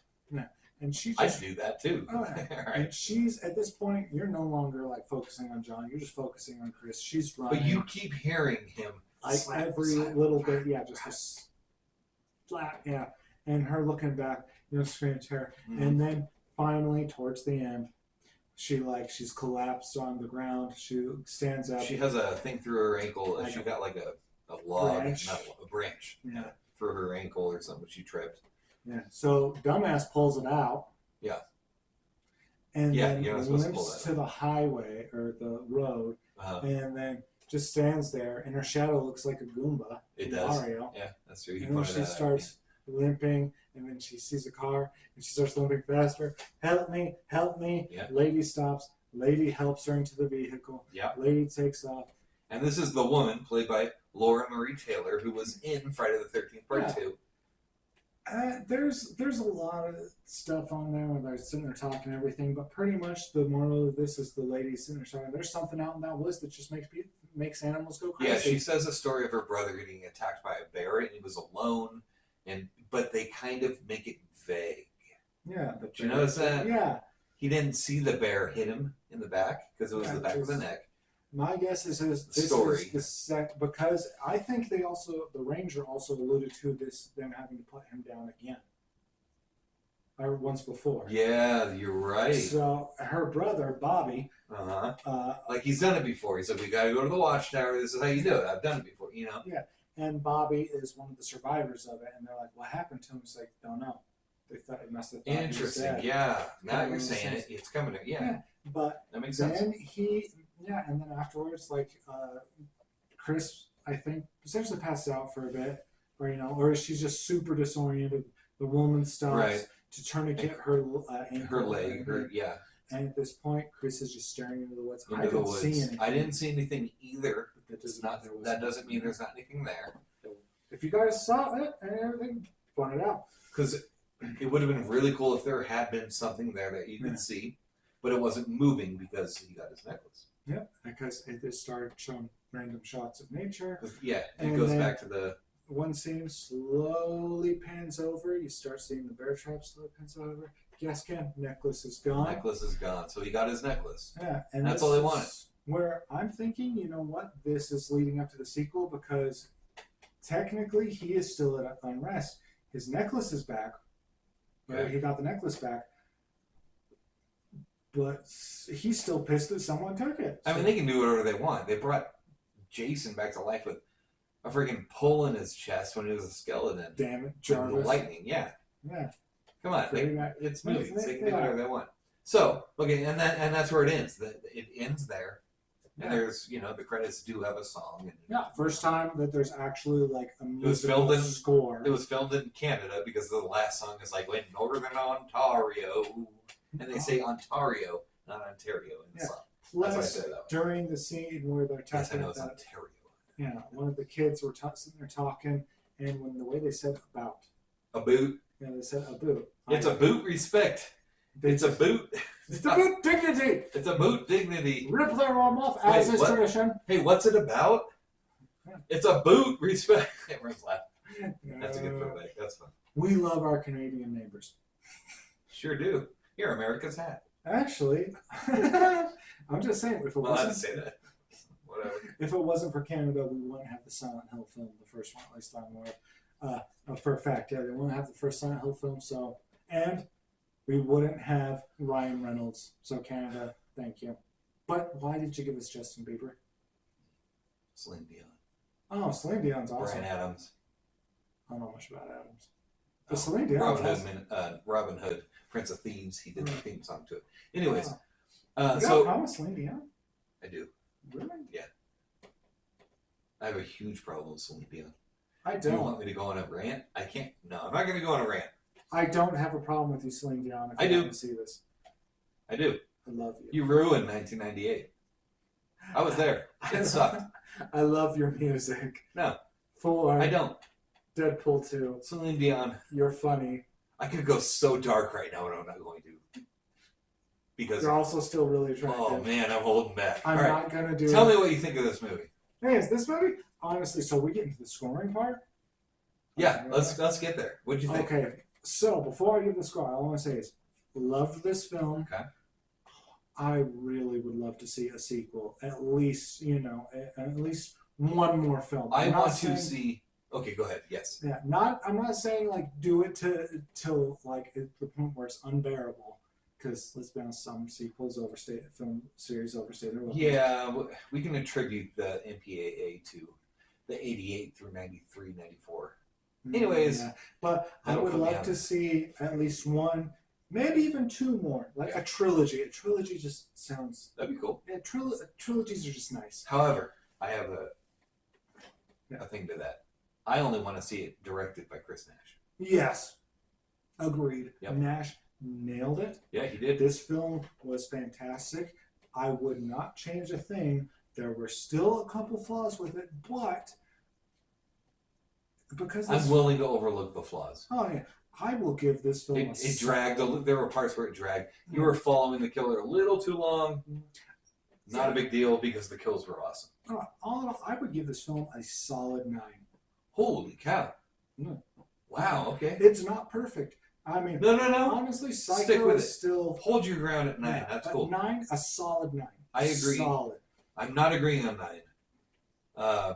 [SPEAKER 1] And she
[SPEAKER 2] I
[SPEAKER 1] just
[SPEAKER 2] should do that too.
[SPEAKER 1] Oh, yeah.
[SPEAKER 2] All right.
[SPEAKER 1] And she's at this point, you're no longer like focusing on John. You're just focusing on Chris. She's running.
[SPEAKER 2] But you keep hearing him
[SPEAKER 1] like
[SPEAKER 2] slap,
[SPEAKER 1] every
[SPEAKER 2] slap,
[SPEAKER 1] little
[SPEAKER 2] slap.
[SPEAKER 1] bit, yeah, just a slap, yeah. And her looking back, you know, screaming terror.
[SPEAKER 2] Mhm.
[SPEAKER 1] And then finally, towards the end, she's collapsed on the ground. She stands up.
[SPEAKER 2] She has a thing through her ankle.
[SPEAKER 1] Like
[SPEAKER 2] She
[SPEAKER 1] a
[SPEAKER 2] got like a log,
[SPEAKER 1] branch.
[SPEAKER 2] not a branch,
[SPEAKER 1] Yeah.
[SPEAKER 2] through her ankle or something. She tripped.
[SPEAKER 1] Yeah. So dumbass pulls it out.
[SPEAKER 2] Yeah.
[SPEAKER 1] And
[SPEAKER 2] Yeah,
[SPEAKER 1] then
[SPEAKER 2] you're not supposed to pull
[SPEAKER 1] limps
[SPEAKER 2] that
[SPEAKER 1] to the highway or the road,
[SPEAKER 2] Uh,
[SPEAKER 1] and then just stands there, and her shadow looks like a Goomba.
[SPEAKER 2] it
[SPEAKER 1] from
[SPEAKER 2] does.
[SPEAKER 1] Mario.
[SPEAKER 2] Yeah, that's true. You
[SPEAKER 1] And then
[SPEAKER 2] pointed
[SPEAKER 1] she
[SPEAKER 2] that out.
[SPEAKER 1] starts limping, and then she sees a car, and she starts limping faster. Help me, help me.
[SPEAKER 2] Yeah.
[SPEAKER 1] Lady stops. Lady helps her into the vehicle.
[SPEAKER 2] Yeah.
[SPEAKER 1] Lady takes off.
[SPEAKER 2] And this is the woman played by Laura Marie Taylor, who was in Friday the 13th Part
[SPEAKER 1] Yeah.
[SPEAKER 2] 2.
[SPEAKER 1] There's a lot of stuff on there where they're sitting there talking everything, but pretty much the moral of this is the lady sitting there talking. There's something out in that woods that just makes animals go crazy.
[SPEAKER 2] Yeah, she says a story of her brother getting attacked by a bear, and he was alone, but they kind of make it vague.
[SPEAKER 1] Yeah.
[SPEAKER 2] Did you notice that?
[SPEAKER 1] Yeah.
[SPEAKER 2] He didn't see the bear hit him in the back because it was
[SPEAKER 1] Yeah,
[SPEAKER 2] the back of the
[SPEAKER 1] just-
[SPEAKER 2] neck.
[SPEAKER 1] My guess is this
[SPEAKER 2] Story.
[SPEAKER 1] is the because I think the ranger also alluded to them having to put him down again, or once before.
[SPEAKER 2] Yeah, you're right.
[SPEAKER 1] So her brother Bobby,
[SPEAKER 2] Uh-huh.
[SPEAKER 1] uh,
[SPEAKER 2] Like he's done it before. He said, "We got to go to the watchtower. This is how you do it. I've done it before." you know.
[SPEAKER 1] Yeah, and Bobby is one of the survivors of it, and they're like, "What happened to him?" He's like, "Don't know." They thought it must have thought he was
[SPEAKER 2] Interesting.
[SPEAKER 1] dead.
[SPEAKER 2] Yeah. Now
[SPEAKER 1] Kind
[SPEAKER 2] you're
[SPEAKER 1] of
[SPEAKER 2] saying
[SPEAKER 1] sense.
[SPEAKER 2] it's coming. Yeah.
[SPEAKER 1] Yeah, but
[SPEAKER 2] That makes
[SPEAKER 1] then
[SPEAKER 2] sense.
[SPEAKER 1] and then afterwards, like Chris, I think, essentially passes out for a bit, or or she's just super disoriented. The woman stops
[SPEAKER 2] Right.
[SPEAKER 1] to tourniquet her ankle,
[SPEAKER 2] Her leg. Yeah.
[SPEAKER 1] and at this point, Chris is just staring into the woods. I
[SPEAKER 2] Into the
[SPEAKER 1] didn't see
[SPEAKER 2] woods.
[SPEAKER 1] anything.
[SPEAKER 2] I didn't see anything either.
[SPEAKER 1] That
[SPEAKER 2] It's
[SPEAKER 1] doesn't
[SPEAKER 2] not.
[SPEAKER 1] mean there
[SPEAKER 2] That
[SPEAKER 1] wasn't
[SPEAKER 2] doesn't mean there's not anything there.
[SPEAKER 1] If you guys saw it and everything, point it out.
[SPEAKER 2] Because it would have been really cool if there had been something there that you could
[SPEAKER 1] Yeah.
[SPEAKER 2] see, but it wasn't moving because he got his necklace.
[SPEAKER 1] Yep, because it just started showing random shots of nature.
[SPEAKER 2] 'Cause, yeah, it
[SPEAKER 1] And
[SPEAKER 2] goes
[SPEAKER 1] then-
[SPEAKER 2] back to the.
[SPEAKER 1] One scene slowly pans over. You start seeing the bear trap slowly pans over. Gas can necklace is gone.
[SPEAKER 2] Necklace is gone, so he got his necklace.
[SPEAKER 1] Yeah, and
[SPEAKER 2] That's
[SPEAKER 1] this
[SPEAKER 2] all they
[SPEAKER 1] is
[SPEAKER 2] wanted.
[SPEAKER 1] Where I'm thinking, you know what, this is leading up to the sequel because technically he is still at unrest. His necklace is back. Right?
[SPEAKER 2] Okay.
[SPEAKER 1] He got the necklace back, but he's still pissed that someone took it.
[SPEAKER 2] I mean, they can do whatever they want. They brought Jason back to life with a freaking pull in his chest when he was a skeleton.
[SPEAKER 1] Damn it,
[SPEAKER 2] With the
[SPEAKER 1] Jarvis.
[SPEAKER 2] lightning, yeah.
[SPEAKER 1] Yeah.
[SPEAKER 2] Come on,
[SPEAKER 1] Pretty much.
[SPEAKER 2] it's
[SPEAKER 1] They-
[SPEAKER 2] movies. They can
[SPEAKER 1] they
[SPEAKER 2] do whatever
[SPEAKER 1] are.
[SPEAKER 2] they want. So, okay, and that's where it ends. It ends there. And
[SPEAKER 1] Yeah.
[SPEAKER 2] there's, the credits do have a song. And,
[SPEAKER 1] Yeah, first time that there's actually like a
[SPEAKER 2] was
[SPEAKER 1] musical
[SPEAKER 2] filmed in-
[SPEAKER 1] score.
[SPEAKER 2] It was filmed in Canada because the last song is like in Northern Ontario, and they say Ontario, not Ontario in the
[SPEAKER 1] Yeah.
[SPEAKER 2] song. That's why I
[SPEAKER 1] Plus,
[SPEAKER 2] said that.
[SPEAKER 1] during the scene where they're
[SPEAKER 2] Yes, I
[SPEAKER 1] talking
[SPEAKER 2] know it's
[SPEAKER 1] about,
[SPEAKER 2] Ontario.
[SPEAKER 1] one of the kids were sitting there talking, and when the way they said about,
[SPEAKER 2] A boot.
[SPEAKER 1] they said about.
[SPEAKER 2] It's a boot respect. It's a boot.
[SPEAKER 1] It's a boot dignity.
[SPEAKER 2] It's a boot dignity.
[SPEAKER 1] Rip their arm off as
[SPEAKER 2] Wait,
[SPEAKER 1] is
[SPEAKER 2] what?
[SPEAKER 1] tradition.
[SPEAKER 2] Hey, what's it about?
[SPEAKER 1] Yeah.
[SPEAKER 2] It's a boot respect. Everyone's laughing. That's a good throwback. That's fun.
[SPEAKER 1] We love our Canadian neighbors.
[SPEAKER 2] Sure do. You're America's hat.
[SPEAKER 1] Actually, I'm just saying, if it
[SPEAKER 2] Well, I didn't
[SPEAKER 1] wasn't
[SPEAKER 2] say that. Whatever.
[SPEAKER 1] if it wasn't for Canada, we wouldn't have the Silent Hill film, the first one, at least I'm aware. For a fact, yeah, they wouldn't have the first Silent Hill film. So, and we wouldn't have Ryan Reynolds. So, Canada, thank you. But why did you give us Justin Bieber?
[SPEAKER 2] Celine Dion.
[SPEAKER 1] Oh, Celine Dion's awesome.
[SPEAKER 2] Brian Adams.
[SPEAKER 1] I don't know much about Adams. But Celine Dion's
[SPEAKER 2] Robin
[SPEAKER 1] awesome.
[SPEAKER 2] Hood, Robin Hood, Prince of Thieves. He did the theme song to it. Anyways,
[SPEAKER 1] You got a
[SPEAKER 2] so
[SPEAKER 1] problem with Celine Dion?
[SPEAKER 2] I do.
[SPEAKER 1] Really?
[SPEAKER 2] I have a huge problem with Celine Dion.
[SPEAKER 1] I
[SPEAKER 2] Do you
[SPEAKER 1] don't.
[SPEAKER 2] want me to go on a rant? I can't. No, I'm not going to go on a rant.
[SPEAKER 1] I don't have a problem with you, Celine Dion. If
[SPEAKER 2] I
[SPEAKER 1] you
[SPEAKER 2] do.
[SPEAKER 1] want to see this,
[SPEAKER 2] I do.
[SPEAKER 1] I love you.
[SPEAKER 2] You ruined 1998. I was there. It sucked.
[SPEAKER 1] I love your music.
[SPEAKER 2] No,
[SPEAKER 1] Full on.
[SPEAKER 2] I don't.
[SPEAKER 1] Deadpool 2.
[SPEAKER 2] Celine Dion.
[SPEAKER 1] You're funny.
[SPEAKER 2] I could go so dark right now, but I'm not going to. Because,
[SPEAKER 1] You're also still really attractive.
[SPEAKER 2] oh man, I'm holding back.
[SPEAKER 1] I'm
[SPEAKER 2] All right,
[SPEAKER 1] not gonna do.
[SPEAKER 2] tell me what you think of this movie.
[SPEAKER 1] Hey, is this movie? Honestly, so we get into the scoring part.
[SPEAKER 2] Yeah, let's get there. What'd you think?
[SPEAKER 1] Okay, so before I give the score, all I want to say is, loved this film.
[SPEAKER 2] Okay.
[SPEAKER 1] I really would love to see a sequel. At least, at least one more film.
[SPEAKER 2] I
[SPEAKER 1] I'm not
[SPEAKER 2] want to
[SPEAKER 1] saying-
[SPEAKER 2] see. Okay, go ahead. Yes.
[SPEAKER 1] Yeah, I'm not saying like do it till like at the point where it's unbearable. Because let's be honest, some sequels film series overstay their welcome.
[SPEAKER 2] Yeah, we can attribute the MPAA to the 88 through 93, 94. Anyways,
[SPEAKER 1] Yeah. But I
[SPEAKER 2] that'll
[SPEAKER 1] would
[SPEAKER 2] put me
[SPEAKER 1] love
[SPEAKER 2] on.
[SPEAKER 1] to see at least one, maybe even two more, like a trilogy. A trilogy just sounds.
[SPEAKER 2] That'd be cool.
[SPEAKER 1] Yeah, trilogies are just nice.
[SPEAKER 2] However, I have a thing to that. I only want to see it directed by Chris Nash.
[SPEAKER 1] Yes, agreed.
[SPEAKER 2] Yep.
[SPEAKER 1] Nash nailed it.
[SPEAKER 2] Yeah, he did.
[SPEAKER 1] This film was fantastic. I would not change a thing. There were still a couple flaws with it, but because
[SPEAKER 2] I'm willing to overlook the flaws.
[SPEAKER 1] oh yeah, I will give this film
[SPEAKER 2] It dragged. There were parts where it dragged. You were following the killer a little too long. Not a big deal because the kills were awesome.
[SPEAKER 1] All in all, I would give this film a solid 9.
[SPEAKER 2] Holy cow!
[SPEAKER 1] Mm.
[SPEAKER 2] Wow. Okay.
[SPEAKER 1] It's not perfect. I mean,
[SPEAKER 2] No.
[SPEAKER 1] honestly, Psycho
[SPEAKER 2] Stick with
[SPEAKER 1] is
[SPEAKER 2] it.
[SPEAKER 1] still
[SPEAKER 2] Hold your ground at 9.
[SPEAKER 1] yeah,
[SPEAKER 2] That's
[SPEAKER 1] but
[SPEAKER 2] cool.
[SPEAKER 1] 9, a solid 9.
[SPEAKER 2] I agree.
[SPEAKER 1] Solid.
[SPEAKER 2] I'm not agreeing on 9.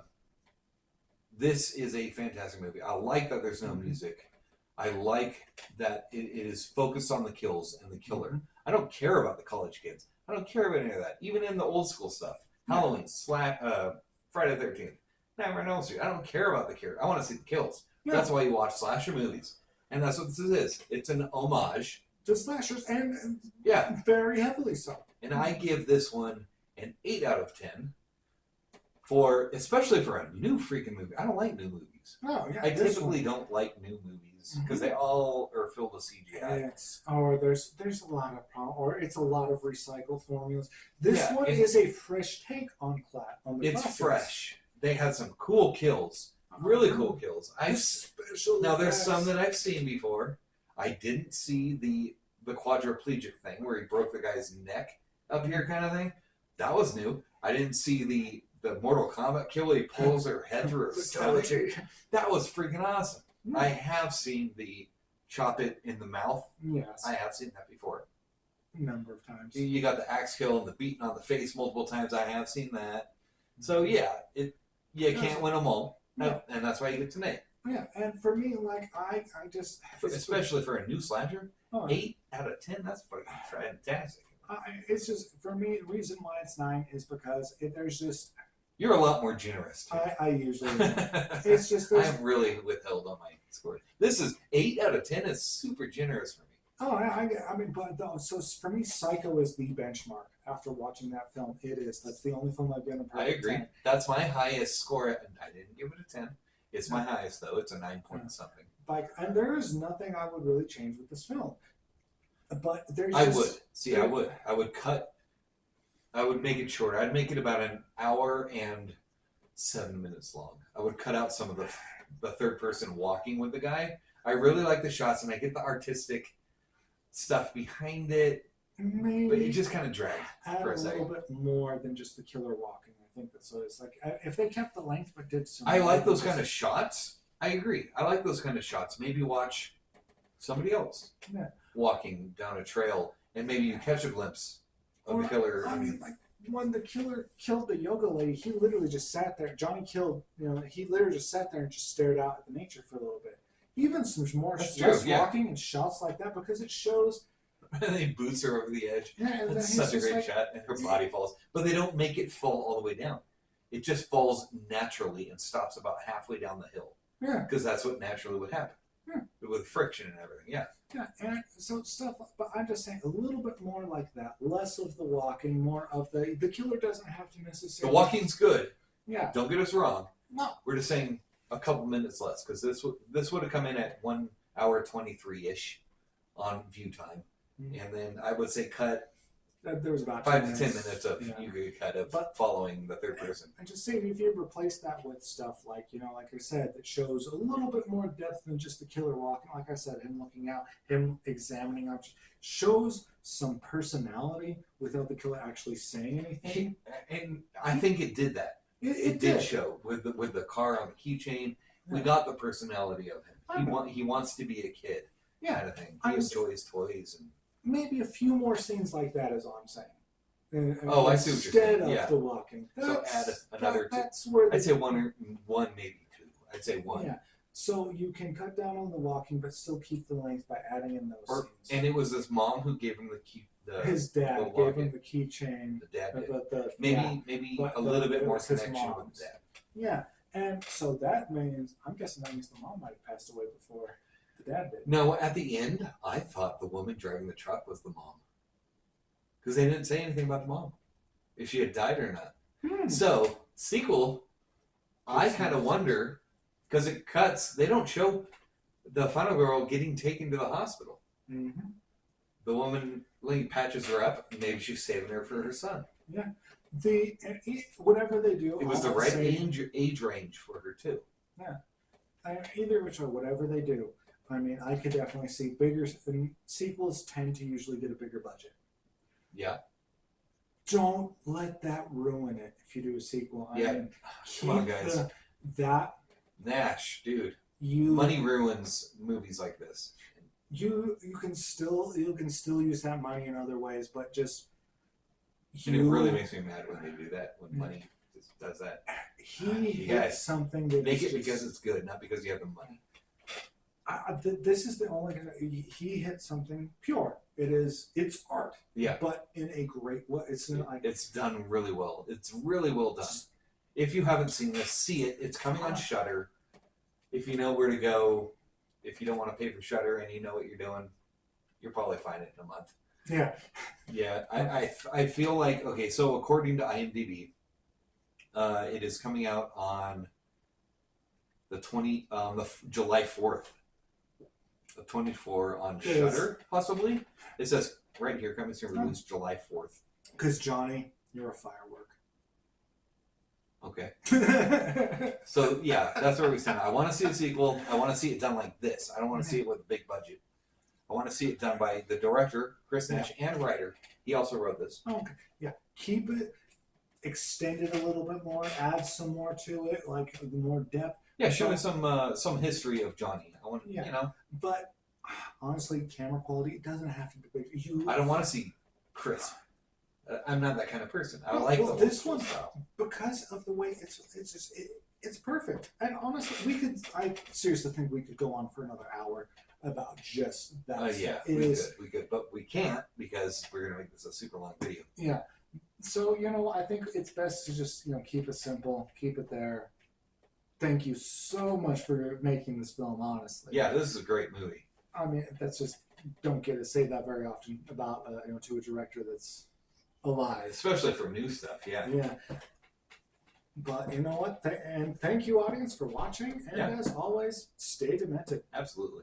[SPEAKER 2] This is a fantastic movie. I like that there's no music. I like that it is focused on the kills and the killer.
[SPEAKER 1] Mhm.
[SPEAKER 2] I don't care about the college kids. I don't care about any of that. Even in the old school stuff,
[SPEAKER 1] Yeah.
[SPEAKER 2] Halloween, Friday the 13th. Nightmare on Elm Street. I don't care about the character. I want to see the kills.
[SPEAKER 1] Yeah.
[SPEAKER 2] That's why you watch slasher movies, and that's what this is. It's an homage
[SPEAKER 1] to slashers, and
[SPEAKER 2] yeah,
[SPEAKER 1] very heavily so.
[SPEAKER 2] And I give this one an 8 out of 10 especially for a new freaking movie. I don't like new movies.
[SPEAKER 1] Oh yeah,
[SPEAKER 2] I typically don't like new movies because they all are filled with CGI.
[SPEAKER 1] There's a lot of or it's a lot of recycled formulas. This one
[SPEAKER 2] it's,
[SPEAKER 1] is a fresh take on the
[SPEAKER 2] It's
[SPEAKER 1] classics.
[SPEAKER 2] fresh. They had some cool kills, really cool kills. Now there's some that I've seen before. I didn't see the quadriplegic thing where he broke the guy's neck up here kind of thing. That was new. I didn't see the Mortal Kombat kill where he pulls her head through her stomach. That was freaking awesome. I have seen the chop it in the mouth.
[SPEAKER 1] Yes.
[SPEAKER 2] I have seen that before.
[SPEAKER 1] A number of times.
[SPEAKER 2] You got the axe kill and the beating on the face multiple times. I have seen that. So yeah, you can't win them all. No. And that's why you get to name.
[SPEAKER 1] Yeah, and for me, like I just
[SPEAKER 2] especially for a new slasher, 8 out of 10. That's fucking fantastic.
[SPEAKER 1] It's just for me. The reason why it's 9 is because there's just.
[SPEAKER 2] You're a lot more generous. Too.
[SPEAKER 1] I usually am. It's just
[SPEAKER 2] I'm really withheld on my score. This is 8 out of 10 is super generous for me.
[SPEAKER 1] Oh, I mean, so for me, Psycho is the benchmark. After watching that film, it is. That's the only film I've given a perfect 10.
[SPEAKER 2] That's my highest score. I didn't give it a 10. It's my highest though. It's a 9 point something.
[SPEAKER 1] And there is nothing I would really change with this film. But there's.
[SPEAKER 2] I would cut. I would make it shorter. I'd make it about an hour and 7 minutes long. I would cut out some of the third person walking with the guy. I really like the shots, and I get the artistic stuff behind it.
[SPEAKER 1] Maybe,
[SPEAKER 2] but it just kind of dragged for a second.
[SPEAKER 1] Add a little bit more than just the killer walking. I think that's what it's like. If they kept the length but did some.
[SPEAKER 2] I like those kind of shots. I agree. I like those kind of shots. Maybe watch somebody else walking down a trail, and maybe you catch a glimpse of the killer.
[SPEAKER 1] I mean, like when the killer killed the yoga lady, he literally just sat there. Johnny killed. He literally just sat there and just stared out at the nature for a little bit. Even some more walking and shots like that because it shows.
[SPEAKER 2] And he boots her over the edge.
[SPEAKER 1] Yeah, and
[SPEAKER 2] it's such a great shot, and her body falls. But they don't make it fall all the way down. It just falls naturally and stops about halfway down the hill.
[SPEAKER 1] Yeah.
[SPEAKER 2] Because that's what naturally would happen.
[SPEAKER 1] Yeah.
[SPEAKER 2] With friction and everything. Yeah.
[SPEAKER 1] Yeah, and so stuff. But I'm just saying a little bit more like that. Less of the walking, more of the killer doesn't have to necessarily.
[SPEAKER 2] The walking's good.
[SPEAKER 1] Yeah.
[SPEAKER 2] Don't get us wrong.
[SPEAKER 1] No.
[SPEAKER 2] We're just saying a couple minutes less because this would have come in at 1 hour 23-ish on view time. And then I would say cut.
[SPEAKER 1] There was about
[SPEAKER 2] 5 to 10 minutes of you could cut of following the third person.
[SPEAKER 1] And just saying, if you replace that with stuff like like I said, that shows a little bit more depth than just the killer walking. Like I said, him looking out, him examining objects, shows some personality without the killer actually saying anything.
[SPEAKER 2] And I think it did that. It did show with the car on the keychain. Yeah. We got the personality of him. He wants to be a kid. Kind of thing. He enjoys toys and.
[SPEAKER 1] Maybe a few more scenes like that is all I'm saying.
[SPEAKER 2] I see what you're saying.
[SPEAKER 1] Instead of the walking.
[SPEAKER 2] So add another two.
[SPEAKER 1] That's where
[SPEAKER 2] I'd say one, maybe two. I'd say one.
[SPEAKER 1] Yeah. So you can cut down on the walking, but still keep the length by adding in those scenes.
[SPEAKER 2] And it was his mom who gave him the key.
[SPEAKER 1] His dad gave him the keychain.
[SPEAKER 2] The dad did. Maybe a little bit more connection with the dad.
[SPEAKER 1] Yeah. And so that means, I'm guessing that means the mom might have passed away before. The dad did.
[SPEAKER 2] No, at the end, I thought the woman driving the truck was the mom. Because they didn't say anything about the mom. If she had died or not. So, sequel, I kind of wonder, because it cuts, they don't show the final girl getting taken to the hospital.
[SPEAKER 1] Mm-hmm.
[SPEAKER 2] The woman patches her up, maybe she's saving her for her son.
[SPEAKER 1] Yeah. Whatever they do.
[SPEAKER 2] It was the right age range for her, too.
[SPEAKER 1] Yeah. Either which way, whatever they do. I mean, I could definitely see sequels tend to usually get a bigger budget.
[SPEAKER 2] Yeah.
[SPEAKER 1] Don't let that ruin it if you do a sequel.
[SPEAKER 2] Yeah. Come on, guys. Nash, dude. Money ruins movies like this.
[SPEAKER 1] You can still use that money in other ways, but just.
[SPEAKER 2] And it really makes me mad when they do that. When money just does that.
[SPEAKER 1] He hit something that
[SPEAKER 2] make it because it's good, not because you have the money.
[SPEAKER 1] This is the only. He hit something pure. It's art.
[SPEAKER 2] Yeah.
[SPEAKER 1] But in a great way. It's
[SPEAKER 2] done really well. It's really well done. If you haven't seen this, see it. It's coming on Shudder. If you know where to go, if you don't want to pay for Shudder and you know what you're doing, you'll probably find it in a month.
[SPEAKER 1] Yeah.
[SPEAKER 2] Yeah, I feel like, okay, so according to IMDb, it is coming out on July 4th of 24 on Shudder, possibly. It says right here, coming soon, released July 4th.
[SPEAKER 1] Because Johnny, you're a firework.
[SPEAKER 2] Okay. So yeah, that's where we stand. I want to see the sequel. I want to see it done like this. I don't want to see it with a big budget. I want to see it done by the director, Chris Nash, and writer. He also wrote this.
[SPEAKER 1] Okay. Yeah. Keep it extended a little bit more. Add some more to it, like more depth.
[SPEAKER 2] Yeah, show me some history of Johnny. I want,
[SPEAKER 1] Yeah.
[SPEAKER 2] you know.
[SPEAKER 1] But honestly, camera quality, it doesn't have to be big.
[SPEAKER 2] I don't want to see crisp. I'm not that kind of person. I
[SPEAKER 1] Well,
[SPEAKER 2] like
[SPEAKER 1] well,
[SPEAKER 2] the
[SPEAKER 1] this
[SPEAKER 2] old
[SPEAKER 1] one
[SPEAKER 2] style.
[SPEAKER 1] because of the way it's perfect. And honestly, I seriously think we could go on for another hour about just that.
[SPEAKER 2] Yeah, we could, but we can't because we're gonna make this a super long video.
[SPEAKER 1] Yeah. So I think it's best to just keep it simple, keep it there. Thank you so much for making this film. Honestly.
[SPEAKER 2] Yeah, this is a great movie.
[SPEAKER 1] I mean, that's just don't get to say that very often about to a director that's alive,
[SPEAKER 2] especially for new stuff. Yeah.
[SPEAKER 1] Yeah. But you know what? And thank you, audience, for watching. And as always, stay demented.
[SPEAKER 2] Absolutely.